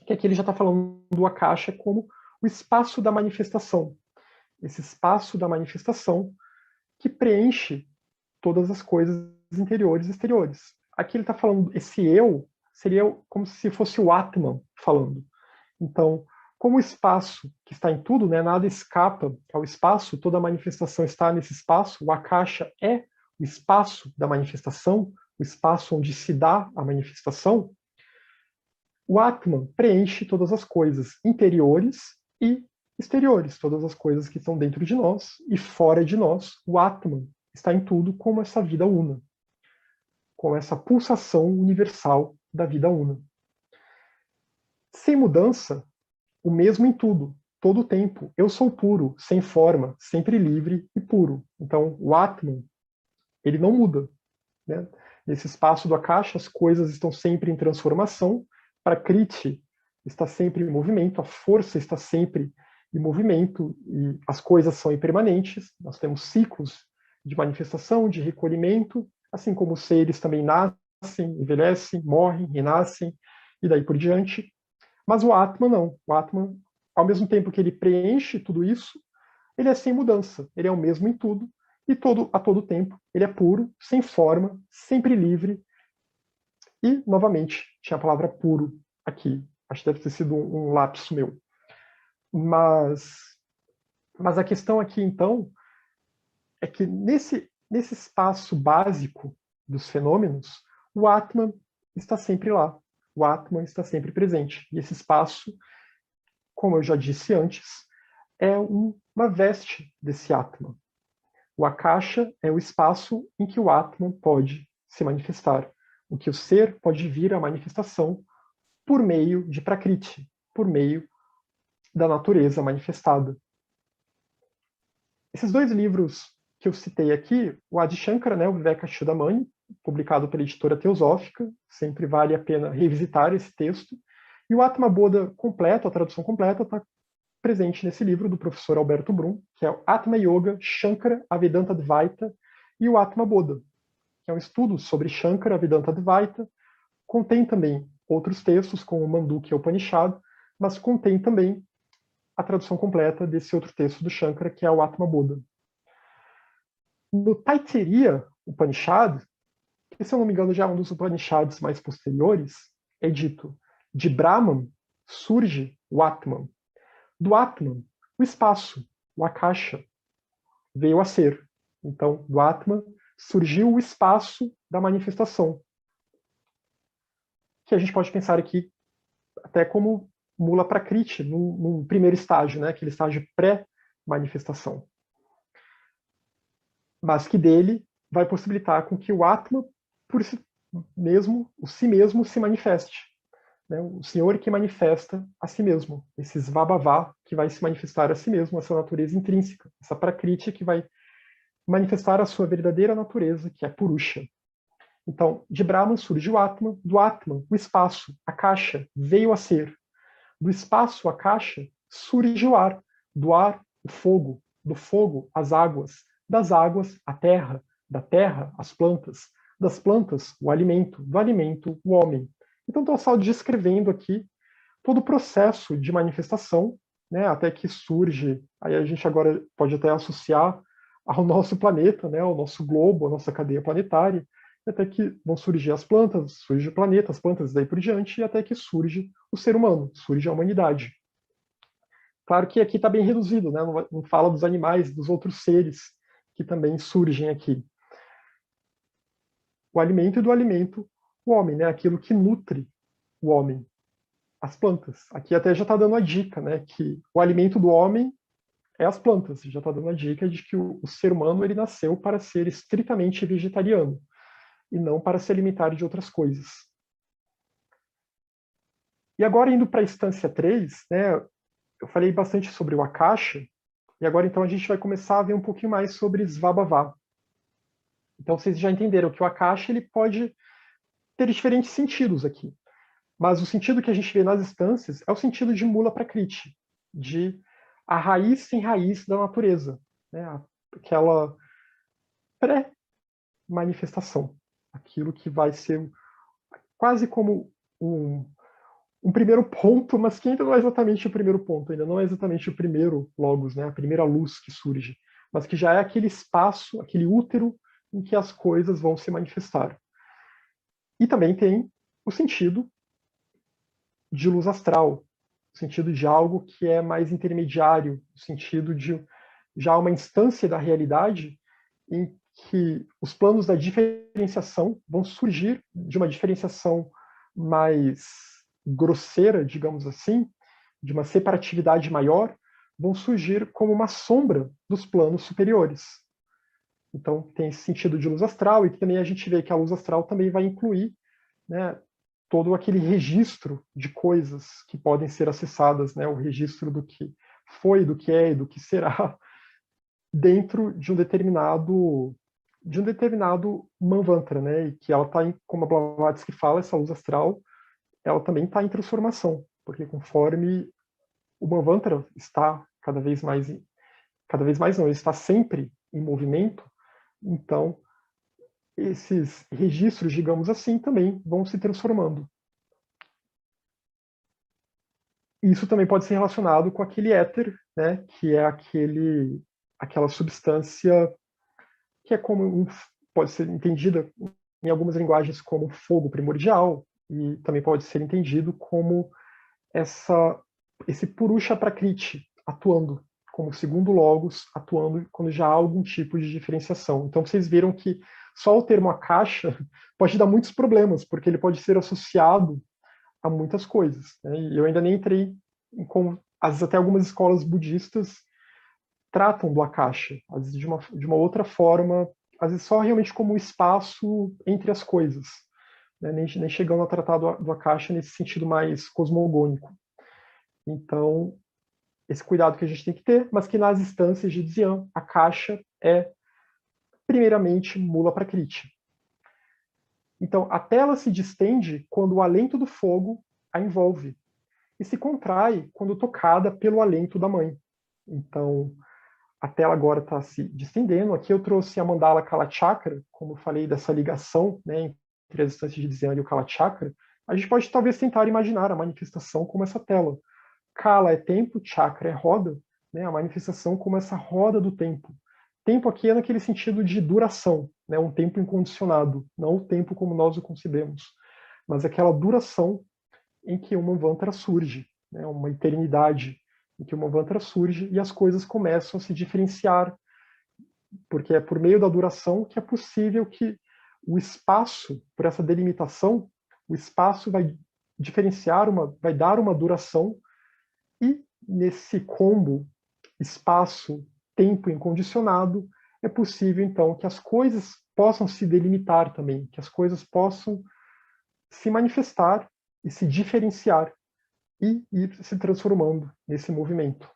que aqui ele já está falando do akasha como o espaço da manifestação. Esse espaço da manifestação que preenche todas as coisas interiores e exteriores. Aqui ele está falando, esse eu seria como se fosse o Atman falando. Então, como o espaço que está em tudo, né, nada escapa ao espaço, toda manifestação está nesse espaço, o Akasha é o espaço da manifestação, o espaço onde se dá a manifestação, o Atman preenche todas as coisas interiores e exteriores, todas as coisas que estão dentro de nós e fora de nós. O Atman está em tudo como essa vida una, com essa pulsação universal da vida una. Sem mudança, o mesmo em tudo, todo o tempo. Eu sou puro, sem forma, sempre livre e puro. Então, o Atman, ele não muda. Né? Nesse espaço do Akasha, as coisas estão sempre em transformação. Prakriti está sempre em movimento, a força está sempre em movimento e as coisas são impermanentes. Nós temos ciclos de manifestação, de recolhimento, assim como os seres também nascem, envelhecem, morrem, renascem e daí por diante. Mas o Atman não. O Atman, ao mesmo tempo que ele preenche tudo isso, ele é sem mudança. Ele é o mesmo em tudo e a todo tempo. Ele é puro, sem forma, sempre livre. E, novamente, tinha a palavra puro aqui. Acho que deve ter sido um lapso meu. Mas a questão aqui, então, é que nesse espaço básico dos fenômenos, o Atman está sempre lá. O Atman está sempre presente. E esse espaço, como eu já disse antes, é uma veste desse Atman. O Akasha é o espaço em que o Atman pode se manifestar, o que o ser pode vir à manifestação por meio de Prakriti, por meio da natureza manifestada. Esses dois livros que eu citei aqui, o Adi Shankara, né, o Vivekachudamani, publicado pela editora Teosófica, sempre vale a pena revisitar esse texto, e o Atma Bodha completo, a tradução completa, está presente nesse livro do professor Alberto Brum, que é o Atma Yoga, Shankara, a Vedanta Advaita e o Atma Bodha, que é um estudo sobre Shankara, a Vedanta Advaita, contém também outros textos, como o Mandukya Upanishad, mas contém também a tradução completa desse outro texto do Shankara, que é o Atma Bodha. No Taittiriya Upanishad, que se eu não me engano já é um dos Upanishads mais posteriores, é dito: de Brahman surge o Atman. Do Atman, o espaço, o Akasha, veio a ser. Então, do Atman surgiu o espaço da manifestação, que a gente pode pensar aqui até como Mula Prakriti, num primeiro estágio, né, aquele estágio pré-manifestação. Mas que dele vai possibilitar com que o Atma, por si mesmo, o si mesmo, se manifeste. Né? O Senhor que manifesta a si mesmo, esse Svabhava que vai se manifestar a si mesmo, essa natureza intrínseca, essa Prakriti que vai manifestar a sua verdadeira natureza, que é Purusha. Então, de Brahman surge o Atman, do Atman, o espaço, Akasha, veio a ser. Do espaço, Akasha, surge o ar, do ar, o fogo, do fogo, as águas, das águas, a terra, da terra, as plantas, das plantas, o alimento, do alimento, o homem. Então, estou só descrevendo aqui todo o processo de manifestação, né, até que surge, aí a gente agora pode até associar ao nosso planeta, né, ao nosso globo, à nossa cadeia planetária, até que vão surgir as plantas, surge o planeta, as plantas, daí por diante, e até que surge o ser humano, surge a humanidade. Claro que aqui está bem reduzido, né, não fala dos animais, dos outros seres que também surgem aqui. O alimento e do alimento, o homem, né, aquilo que nutre o homem, as plantas. Aqui até já está dando a dica, né, que o alimento do homem é as plantas. Já está dando a dica de que o ser humano ele nasceu para ser estritamente vegetariano e não para se alimentar de outras coisas. E agora indo para a instância 3, né, eu falei bastante sobre o Akasha, e agora então a gente vai começar a ver um pouquinho mais sobre Svabhava. Então vocês já entenderam que o Akasha ele pode ter diferentes sentidos aqui. Mas o sentido que a gente vê nas instâncias é o sentido de Mula Prakriti, de a raiz sem raiz da natureza, né? Aquela pré-manifestação, aquilo que vai ser quase como um primeiro ponto, mas que ainda não é exatamente o primeiro ponto, ainda não é exatamente o primeiro logos, né? A primeira luz que surge, mas que já é aquele espaço, aquele útero em que as coisas vão se manifestar. E também tem o sentido de luz astral, no sentido de algo que é mais intermediário, no sentido de já uma instância da realidade em que os planos da diferenciação vão surgir de uma diferenciação mais grosseira, digamos assim, de uma separatividade maior, vão surgir como uma sombra dos planos superiores. Então, tem esse sentido de luz astral, e também a gente vê que a luz astral também vai incluir, né, todo aquele registro de coisas que podem ser acessadas, né, o registro do que foi, do que é e do que será, dentro de um determinado manvantara, né, e que ela está, como a Blavatsky fala, essa luz astral, ela também está em transformação, porque conforme o manvantara está cada vez mais não, ele está sempre em movimento, então esses registros, digamos assim, também vão se transformando. Isso também pode ser relacionado com aquele éter, né, que é aquela substância que é como pode ser entendida em algumas linguagens como fogo primordial, e também pode ser entendido como esse Purusha Prakriti atuando como segundo logos, atuando quando já há algum tipo de diferenciação. Então vocês viram que só o termo Akasha pode dar muitos problemas, porque ele pode ser associado a muitas coisas, né? E eu ainda nem entrei em como, às vezes até algumas escolas budistas tratam do Akasha, às vezes de uma outra forma, às vezes só realmente como um espaço entre as coisas, né? Nem chegando a tratar do Akasha nesse sentido mais cosmogônico. Então, esse cuidado que a gente tem que ter, mas que nas instâncias de Dzyan, a Akasha é primeiramente Mula Prakriti. Então, a tela se distende quando o alento do fogo a envolve e se contrai quando tocada pelo alento da mãe. Então, a tela agora está se distendendo. Aqui eu trouxe a Mandala Kalachakra, como eu falei dessa ligação, né, entre as instâncias de Dzyan e o Kalachakra. A gente pode talvez tentar imaginar a manifestação como essa tela. Kala é tempo, chakra é roda, né, a manifestação como essa roda do tempo. Tempo aqui é naquele sentido de duração, né, um tempo incondicionado, não o tempo como nós o concebemos, mas aquela duração em que uma manvantara surge, né, uma eternidade em que uma manvantara surge e as coisas começam a se diferenciar, porque é por meio da duração que é possível que o espaço, por essa delimitação, o espaço vai diferenciar, vai dar uma duração, e nesse combo espaço-tempo incondicionado, é possível então que as coisas possam se delimitar também, que as coisas possam se manifestar e se diferenciar e ir se transformando nesse movimento.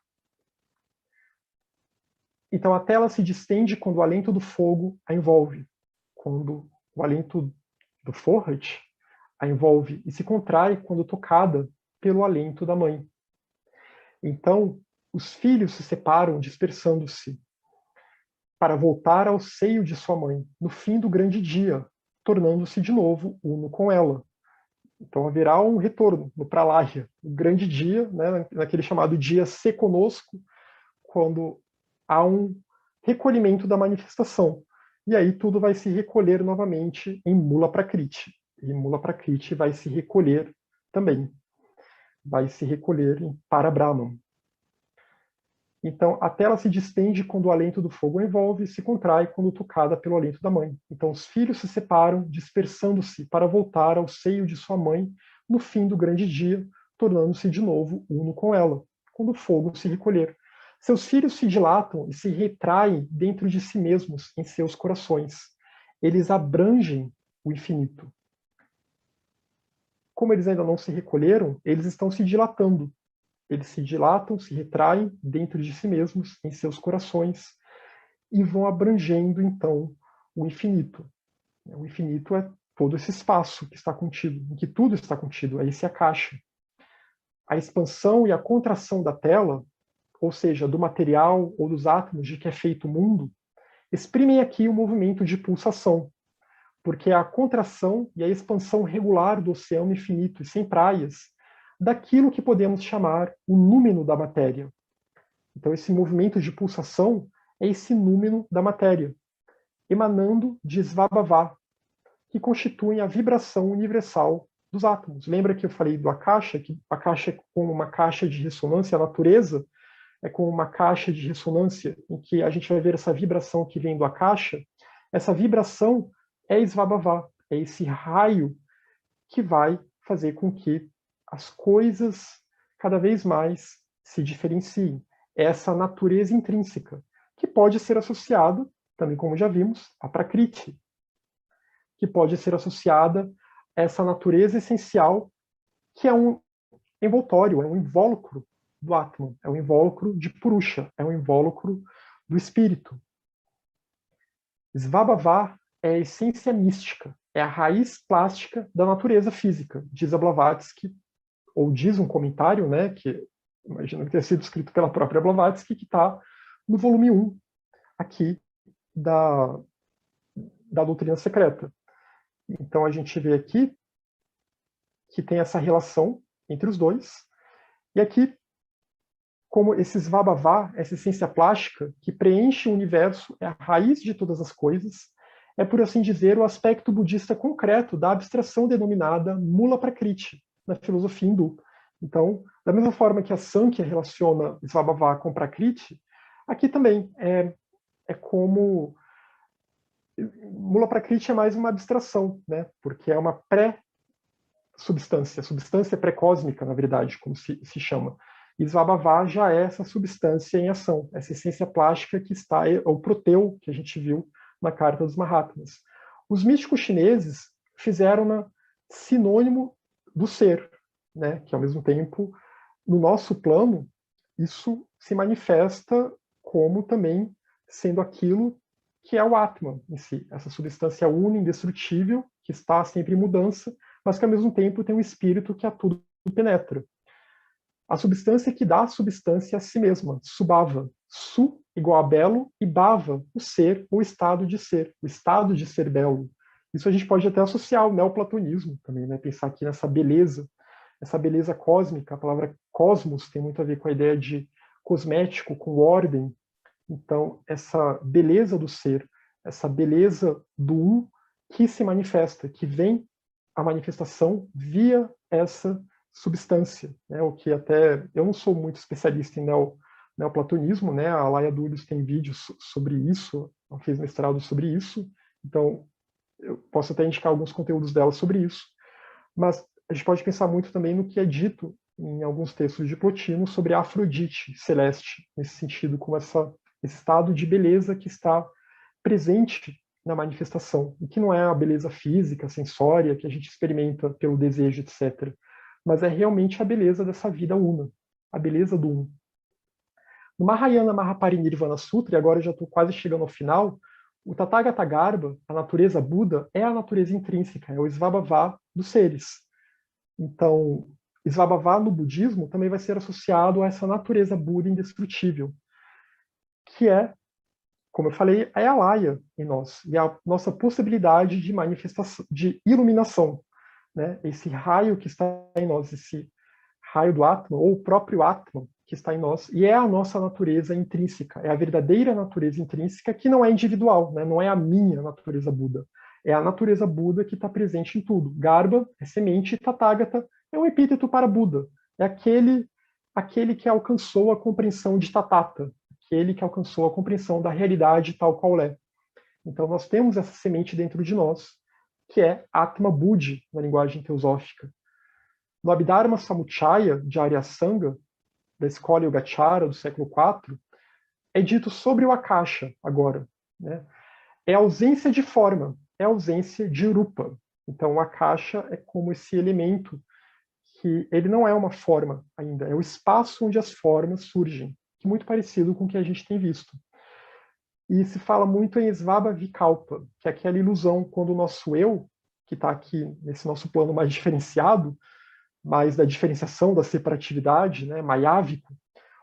Então a tela se distende quando o alento do fogo a envolve, quando o alento do Forrat a envolve, e se contrai quando tocada pelo alento da mãe. Então, os filhos se separam, dispersando-se, para voltar ao seio de sua mãe, no fim do grande dia, tornando-se de novo uno com ela. Então haverá um retorno no Pralaya, o grande dia, né, naquele chamado dia ser conosco, quando há um recolhimento da manifestação. E aí tudo vai se recolher novamente em Mula Prakriti. E Mula Prakriti vai se recolher também. Vai se recolher em Parabrahman. Então, a tela se distende quando o alento do fogo a envolve e se contrai quando tocada pelo alento da mãe. Então, os filhos se separam, dispersando-se para voltar ao seio de sua mãe no fim do grande dia, tornando-se de novo uno com ela, quando o fogo se recolher. Seus filhos se dilatam e se retraem dentro de si mesmos, em seus corações. Eles abrangem o infinito. Como eles ainda não se recolheram, eles estão se dilatando. Eles se dilatam, se retraem dentro de si mesmos, em seus corações, e vão abrangendo, então, o infinito. O infinito é todo esse espaço que está contido, em que tudo está contido, é esse Akasha. A expansão e a contração da tela, ou seja, do material ou dos átomos de que é feito o mundo, exprimem aqui o movimento de pulsação, porque é a contração e a expansão regular do oceano infinito e sem praias, daquilo que podemos chamar o númeno da matéria. Então, esse movimento de pulsação é esse númeno da matéria, emanando de Svabhava, que constituem a vibração universal dos átomos. Lembra que eu falei do Akasha, que a Akasha é como uma caixa de ressonância, a natureza é como uma caixa de ressonância, em que a gente vai ver essa vibração que vem do Akasha. Essa vibração é Svabhavá, é esse raio que vai fazer com que as coisas cada vez mais se diferenciem. Essa natureza intrínseca, que pode ser associada, também como já vimos, a Prakriti, que pode ser associada a essa natureza essencial, que é um envoltório, é um invólucro do Atman, é um invólucro de Purusha, é um invólucro do espírito. Svabhavá é a essência mística, é a raiz plástica da natureza física, diz a Blavatsky, ou diz um comentário, né, que imagino que tenha sido escrito pela própria Blavatsky, que está no volume 1, aqui, da Doutrina Secreta. Então a gente vê aqui que tem essa relação entre os dois, e aqui, como esse Svabhavá, essa essência plástica que preenche o universo, é a raiz de todas as coisas, é, por assim dizer, o aspecto budista concreto da abstração denominada Mula Prakriti, na filosofia hindu. Então, da mesma forma que a Sankhya relaciona Svabhavá com Prakriti, aqui também é como... Mula Prakriti é mais uma abstração, né? Porque é uma pré-substância, substância pré-cósmica, na verdade, como se chama. E Svabhavá já é essa substância em ação, essa essência plástica que está, é o proteu que a gente viu na Carta dos Mahatmas. Os místicos chineses fizeram-na sinônimo do ser, né? Que ao mesmo tempo, no nosso plano, isso se manifesta como também sendo aquilo que é o Atman em si, essa substância una, indestrutível, que está sempre em mudança, mas que ao mesmo tempo tem um espírito que a tudo penetra. A substância que dá a substância a si mesma, subhava. Su igual a belo e bhava, o ser, o estado de ser belo. Isso a gente pode até associar ao neoplatonismo também, né? Pensar aqui nessa beleza cósmica. A palavra cosmos tem muito a ver com a ideia de cosmético, com ordem. Então, essa beleza do ser, essa beleza do um que se manifesta, que vem a manifestação via essa substância, né? O que até eu não sou muito especialista em neoplatonismo, né? A Laia Dúlios tem vídeos sobre isso, ela fez mestrado sobre isso, então eu posso até indicar alguns conteúdos dela sobre isso, mas a gente pode pensar muito também no que é dito em alguns textos de Plotino sobre a Afrodite celeste, nesse sentido, como esse estado de beleza que está presente na manifestação, e que não é a beleza física, sensória, que a gente experimenta pelo desejo, etc., mas é realmente a beleza dessa vida una, a beleza do um. No Mahayana Mahaparinirvana Sutra, e agora eu já estou quase chegando ao final, o Tathagata Garbha, a natureza Buda, é a natureza intrínseca, é o Svabhavá dos seres. Então, Svabhavá no budismo também vai ser associado a essa natureza Buda indestrutível, que é, como eu falei, é a Laya em nós, e a nossa possibilidade de manifestação, de iluminação, né? Esse raio que está em nós, esse raio do Atman, ou o próprio Atman que está em nós, e é a nossa natureza intrínseca, é a verdadeira natureza intrínseca que não é individual, né? Não é a minha natureza Buda, é a natureza Buda que está presente em tudo. Garbha é semente, Tathagata é um epíteto para Buda, é aquele que alcançou a compreensão de Tathata, aquele que alcançou a compreensão da realidade tal qual é. Então nós temos essa semente dentro de nós, que é Atma Buddhi, na linguagem teosófica. No Abhidharma Samuccaya, de Arya Sanga, da escola Yogacara do século IV, é dito sobre o Akasha agora. Né? É ausência de forma, é ausência de rupa. Então o Akasha é como esse elemento que ele não é uma forma ainda, é o espaço onde as formas surgem, que é muito parecido com o que a gente tem visto. E se fala muito em Svabhavikalpa, que é aquela ilusão quando o nosso eu, que está aqui nesse nosso plano mais diferenciado, mais da diferenciação, da separatividade, né, maiávico,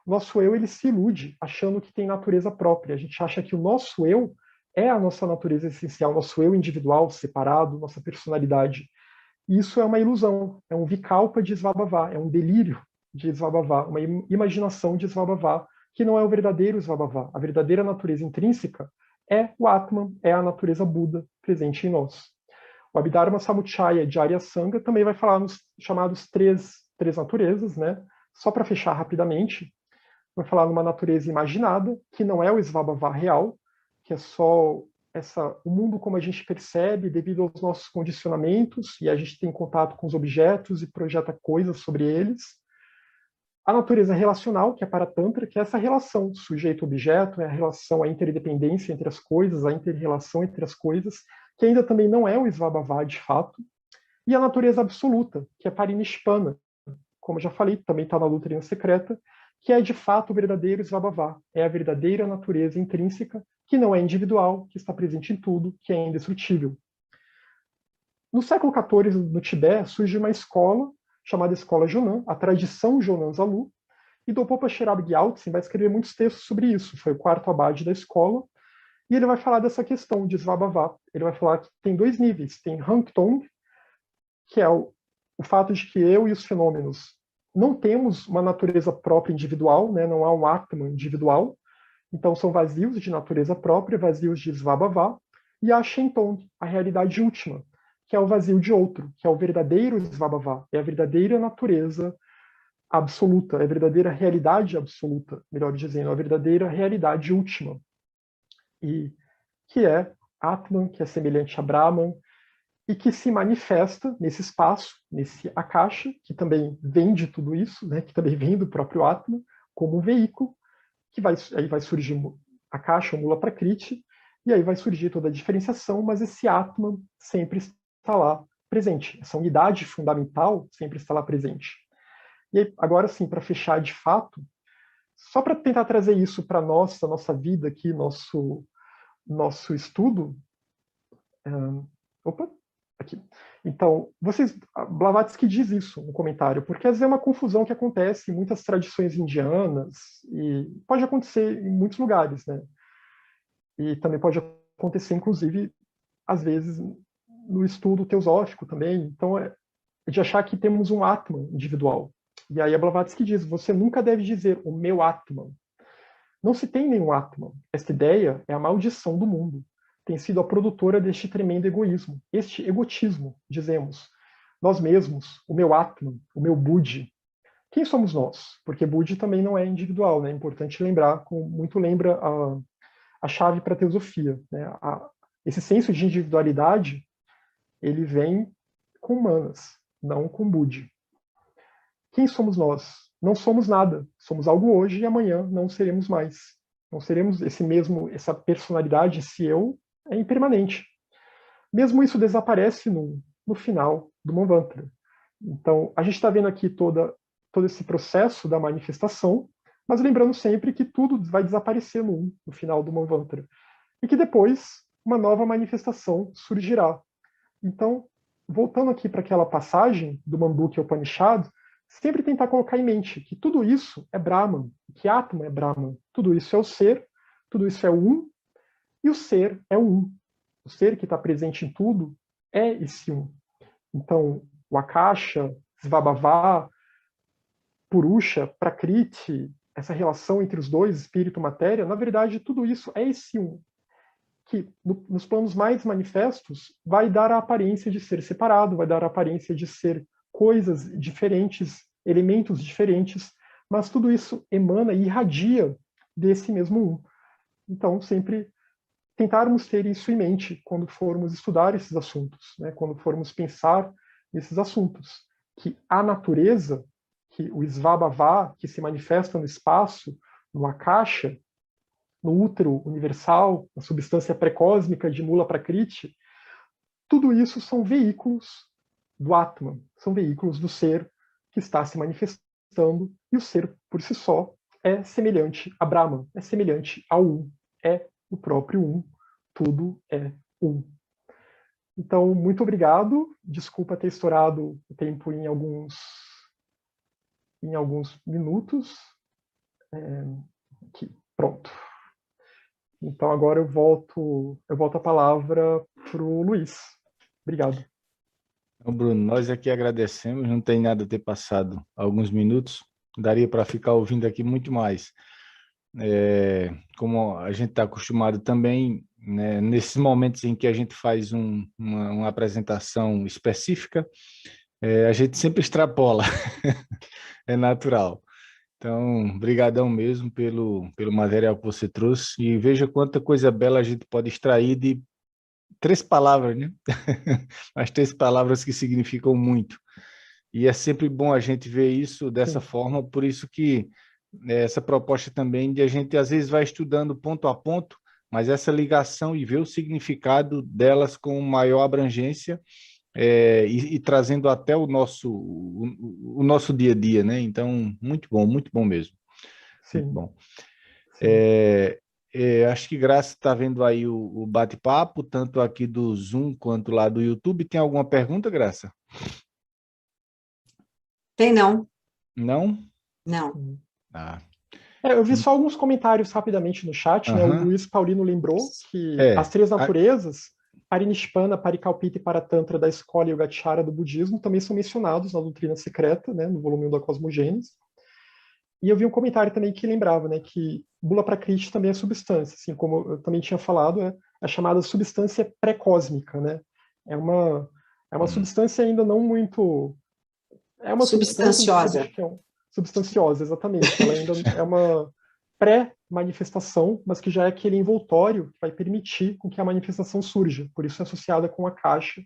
o nosso eu ele se ilude achando que tem natureza própria. A gente acha que o nosso eu é a nossa natureza essencial, nosso eu individual, separado, nossa personalidade. E isso é uma ilusão, é um vikalpa de Svabhavá, é um delírio de Svabhavá, uma imaginação de Svabhavá, que não é o verdadeiro Svabhavá. A verdadeira natureza intrínseca é o Atman, é a natureza Buda presente em nós. O Abhidharma Samuccaya de Arya Sanga também vai falar nos chamados três naturezas, né? Só para fechar rapidamente, vai falar numa natureza imaginada, que não é o Svabhava real, que é só o mundo como a gente percebe devido aos nossos condicionamentos, e a gente tem contato com os objetos e projeta coisas sobre eles. A natureza relacional, que é Paratantra, que é essa relação sujeito-objeto, é a relação, a interdependência entre as coisas, a inter-relação entre as coisas, que ainda também não é o Svabhava de fato. E a natureza absoluta, que é Parinishpana, como eu já falei, também está na doutrina secreta, que é de fato o verdadeiro Svabhava, é a verdadeira natureza intrínseca, que não é individual, que está presente em tudo, que é indestrutível. No século XIV, no Tibete, surge uma escola chamada Escola Jonan, a tradição Jonan Zalu, e Dopopa Sherab Gyaltsen vai escrever muitos textos sobre isso, foi o quarto abade da escola, e ele vai falar dessa questão de Svabhava. Ele vai falar que tem dois níveis, tem Hangtong, que é o fato de que eu e os fenômenos não temos uma natureza própria individual, né? Não há um Atman individual, então são vazios de natureza própria, vazios de Svabhava, e a Shentong, a realidade última, que é o vazio de outro, que é o verdadeiro Svabhava, é a verdadeira natureza absoluta, é a verdadeira realidade absoluta, melhor dizendo, a verdadeira realidade última, e que é Atman, que é semelhante a Brahman, e que se manifesta nesse espaço, nesse Akasha, que também vem de tudo isso, né, que também vem do próprio Atman, como um veículo, que aí vai surgir Akasha, Mula Prakriti, e aí vai surgir toda a diferenciação, mas esse Atman sempre está lá presente. Essa unidade fundamental sempre está lá presente. E aí, agora sim, para fechar de fato, só para tentar trazer isso para a nossa vida aqui, nosso estudo. Opa, aqui. Então, Blavatsky diz isso no comentário, porque às vezes é uma confusão que acontece em muitas tradições indianas, e pode acontecer em muitos lugares, né? E também pode acontecer, inclusive, às vezes, no estudo teosófico também. Então, é de achar que temos um Atman individual. E aí a Blavatsky diz, você nunca deve dizer o meu Atman. Não se tem nenhum Atman. Esta ideia é a maldição do mundo. Tem sido a produtora deste tremendo egoísmo, este egotismo, dizemos. Nós mesmos, o meu Atman, o meu Budi. Quem somos nós? Porque Budi também não é individual, né? É importante lembrar, como muito lembra a chave para a teosofia. Né? Esse senso de individualidade, ele vem com Manas, não com Budi. Quem somos nós? Não somos nada. Somos algo hoje e amanhã não seremos mais. Não seremos essa personalidade, esse eu, é impermanente. Mesmo isso desaparece no final do Manvantara. Então, a gente está vendo aqui todo esse processo da manifestação, mas lembrando sempre que tudo vai desaparecer no final do Manvantara. E que depois uma nova manifestação surgirá. Então, voltando aqui para aquela passagem do Mandukya Upanishad, sempre tentar colocar em mente que tudo isso é Brahman, que Atman é Brahman, tudo isso é o ser, tudo isso é o um, e o ser é o um. O ser que está presente em tudo é esse um. Então, o Akasha, Svabhava, Purusha, Prakriti, essa relação entre os dois, espírito e matéria, na verdade, tudo isso é esse um, que nos planos mais manifestos vai dar a aparência de ser separado, vai dar a aparência de ser coisas diferentes, elementos diferentes, mas tudo isso emana e irradia desse mesmo um. Então, sempre tentarmos ter isso em mente quando formos estudar esses assuntos, né? Quando formos pensar nesses assuntos, que a natureza, que o Svabhava, que se manifesta no espaço, no Akasha, no útero universal, na substância pré-cósmica de Mula Prakriti, tudo isso são veículos do Atman, são veículos do ser que está se manifestando, e o ser, por si só, é semelhante a Brahman, é semelhante ao Um, é o próprio Um, tudo é Um. Então, muito obrigado, desculpa ter estourado o tempo em alguns minutos. Aqui, pronto. Então, agora eu volto a palavra para o Luiz. Obrigado. Então, Bruno, nós aqui agradecemos, não tem nada a ter passado alguns minutos, daria para ficar ouvindo aqui muito mais. como a gente está acostumado também, né, nesses momentos em que a gente faz uma apresentação específica, a gente sempre extrapola, é natural. Então, brigadão mesmo pelo material que você trouxe e veja quanta coisa bela a gente pode extrair de 3 palavras, né? As 3 palavras que significam muito. E é sempre bom a gente ver isso dessa Sim, forma, por isso que essa proposta também de a gente às vezes vai estudando ponto a ponto, mas essa ligação e ver o significado delas com maior abrangência e trazendo até o nosso dia a dia, né? Então, muito bom mesmo, muito sim, bom. sim. Acho que Graça está vendo aí o bate-papo, tanto aqui do Zoom quanto lá do YouTube. Tem alguma pergunta, Graça? Tem não? Não? Não. Ah. Eu vi só alguns comentários rapidamente no chat, né? O Aham. Luiz Paulino lembrou que as É, 3 naturezas, Parinishpana, Parikalpita e Paratantra da escola Yogacara do budismo, também são mencionados na doutrina secreta, né? No volume 1 da Cosmogênese. E eu vi um comentário também que lembrava, né, que Bula Prakriti também é substância, assim como eu também tinha falado, é a chamada substância pré-cósmica, né? É uma é uma substância ainda não muito tanto Substanciosa. substanciosa, exatamente. Ela ainda é uma pré-manifestação, mas que já é aquele envoltório que vai permitir com que a manifestação surja. Por isso é associada com a Akasha,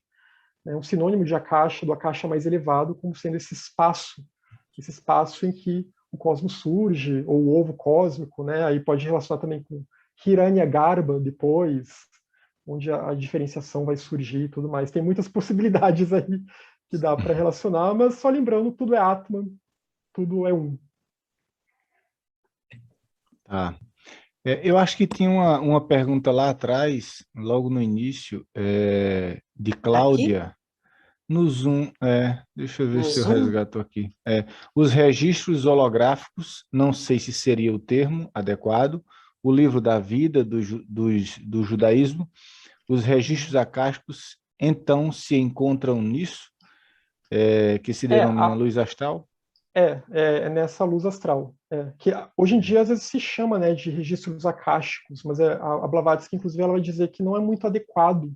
né? Um sinônimo de Akasha, do Akasha mais elevado, como sendo esse espaço em que o cosmos surge, ou o ovo cósmico, né? Aí pode relacionar também com Hiranyagarbha depois, onde a diferenciação vai surgir e tudo mais. Tem muitas possibilidades aí que dá para relacionar, mas só lembrando, tudo é Atman, tudo é um. tá. Eu acho que tinha uma pergunta lá atrás, logo no início, de Aqui, Cláudia, no Zoom. Deixa eu ver no se eu Zoom, resgato aqui. Os registros holográficos, não sei se seria o termo adequado, o livro da vida do judaísmo, os registros acásticos, então, se encontram nisso, que se É, denomina luz astral? é nessa luz astral. Que hoje em dia às vezes se chama, né, de registros akáshicos, mas a Blavatsky, inclusive, ela vai dizer que não é muito adequado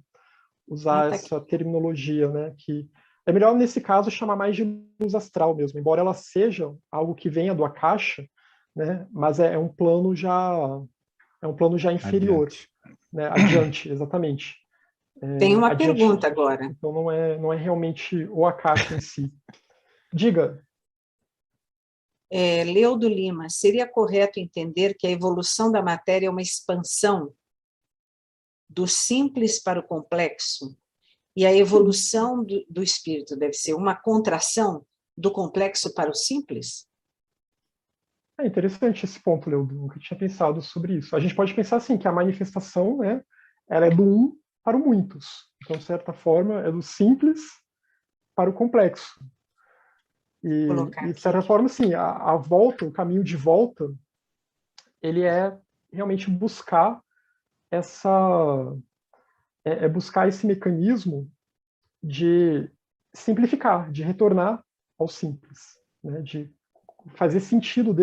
usar tá aqui. essa terminologia, né, que é melhor nesse caso chamar mais de luz astral mesmo, embora ela seja algo que venha do Akasha, né, mas é um plano já inferior, Adiante. né, adiante, exatamente, Tem uma adiante. pergunta agora. Então não é realmente o Akasha em si. Diga. Leudo Lima, seria correto entender que a evolução da matéria é uma expansão do simples para o complexo? E a evolução do espírito deve ser uma contração do complexo para o simples? É interessante esse ponto, Leandro. Nunca tinha pensado sobre isso. A gente pode pensar assim que a manifestação, né, ela é do um para o muitos. Então, de certa forma, é do simples para o complexo. Vou E, colocar e de aqui. certa forma, assim, a volta, o caminho de volta, ele é realmente buscar essa, buscar esse mecanismo de simplificar, de retornar ao simples, né, de fazer sentido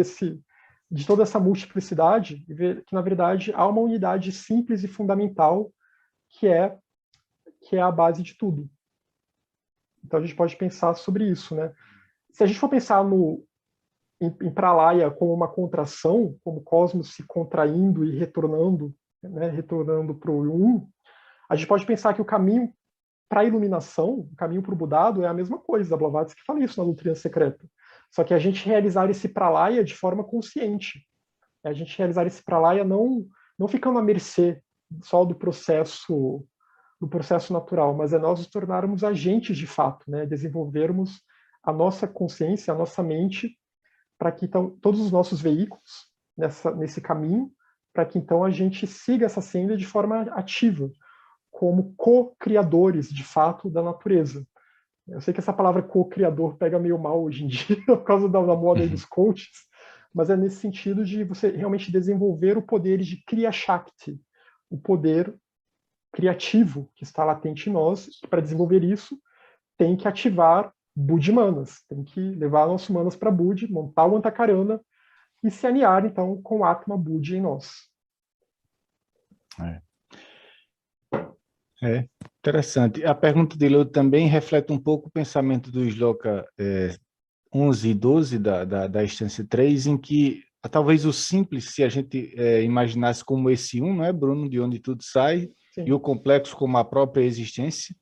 de toda essa multiplicidade e ver que, na verdade, há uma unidade simples e fundamental que é, que é a base de tudo. Então, a gente pode pensar sobre isso, né? Se a gente for pensar em Pralaya como uma contração, como o cosmos se contraindo e retornando, né, retornando para o um, a gente pode pensar que o caminho para a iluminação, o caminho para o Budado é a mesma coisa. A Blavatsky fala isso na doutrina secreta. Só que a gente realizar esse Pralaya de forma consciente. A gente realizar esse Pralaya não ficando à mercê só do processo natural, mas é nós nos tornarmos agentes de fato, né? Desenvolvermos a nossa consciência, a nossa mente, para que então todos os nossos veículos nesse caminho, para que então a gente siga essa senda de forma ativa, como co-criadores de fato da natureza. Eu sei que essa palavra co-criador pega meio mal hoje em dia por causa da moda aí dos coaches, mas é nesse sentido de você realmente desenvolver o poder de Kriya Shakti, o poder criativo que está latente em nós, e para desenvolver isso tem que ativar Buddhimanas, tem que levar nossos manas para Budi, montar o Antakarana e se alinhar, então, com o Atma Buddhi em nós. Interessante. A pergunta dele também reflete um pouco o pensamento do Sloka 11 e 12 da instância 3, em que talvez o simples, se a gente imaginasse como esse um, não é, Bruno, de onde tudo sai, Sim. e o complexo como a própria existência,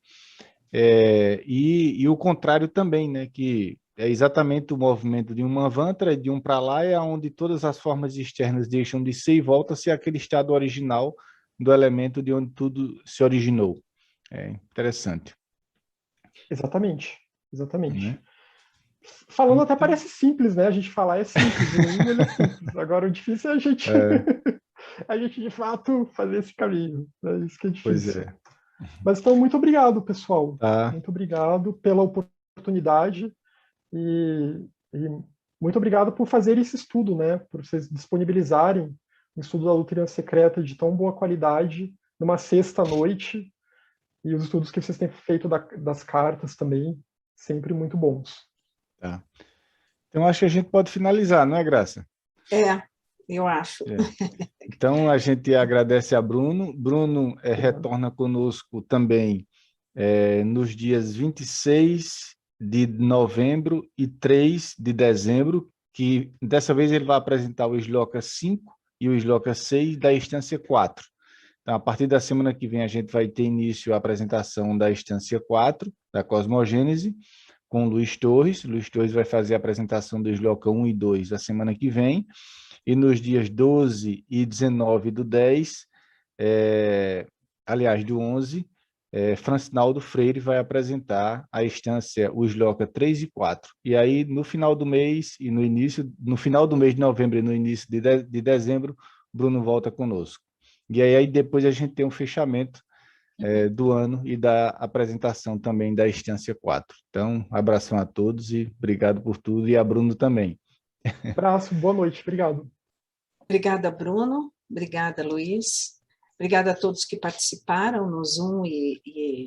e o contrário também, né, que é exatamente o movimento de um Manvantara, de um Pralaya, onde todas as formas externas deixam de ser e volta-se àquele estado original do elemento de onde tudo se originou. É interessante. Exatamente, exatamente. Né? Falando até Então, parece simples, né? A gente falar é simples, o um ele é simples. Agora o difícil é a gente, a gente de fato fazer esse caminho. É isso que é pois difícil. é. Mas então, muito obrigado, pessoal. Tá. Muito obrigado pela oportunidade e muito obrigado por fazer esse estudo, né? Por vocês disponibilizarem o estudo da doutrina secreta de tão boa qualidade numa sexta-noite e os estudos que vocês têm feito das cartas também, sempre muito bons. Tá. Então, acho que a gente pode finalizar, não é, Graça? Eu acho. Então, a gente agradece a Bruno. Bruno retorna conosco também nos dias 26 de novembro e 3 de dezembro, que dessa vez ele vai apresentar o Sloka 5 e o Sloka 6 da instância 4. Então, a partir da semana que vem, a gente vai ter início a apresentação da instância 4, da cosmogênese, com o Luiz Torres. Luiz Torres vai fazer a apresentação do Sloka 1 e 2 a semana que vem. E nos dias 12 e 19 do 10, aliás, do 11, Francinaldo Freire vai apresentar a instância, o Sloka 3 e 4. E aí, no final do mês e no final do mês de novembro e no início de dezembro, Bruno volta conosco. E aí depois a gente tem um fechamento do ano e da apresentação também da instância 4. Então, abração a todos e obrigado por tudo, e a Bruno também. Abraço, boa noite, obrigado. Obrigada, Bruno. Obrigada, Luiz. Obrigada a todos que participaram no Zoom e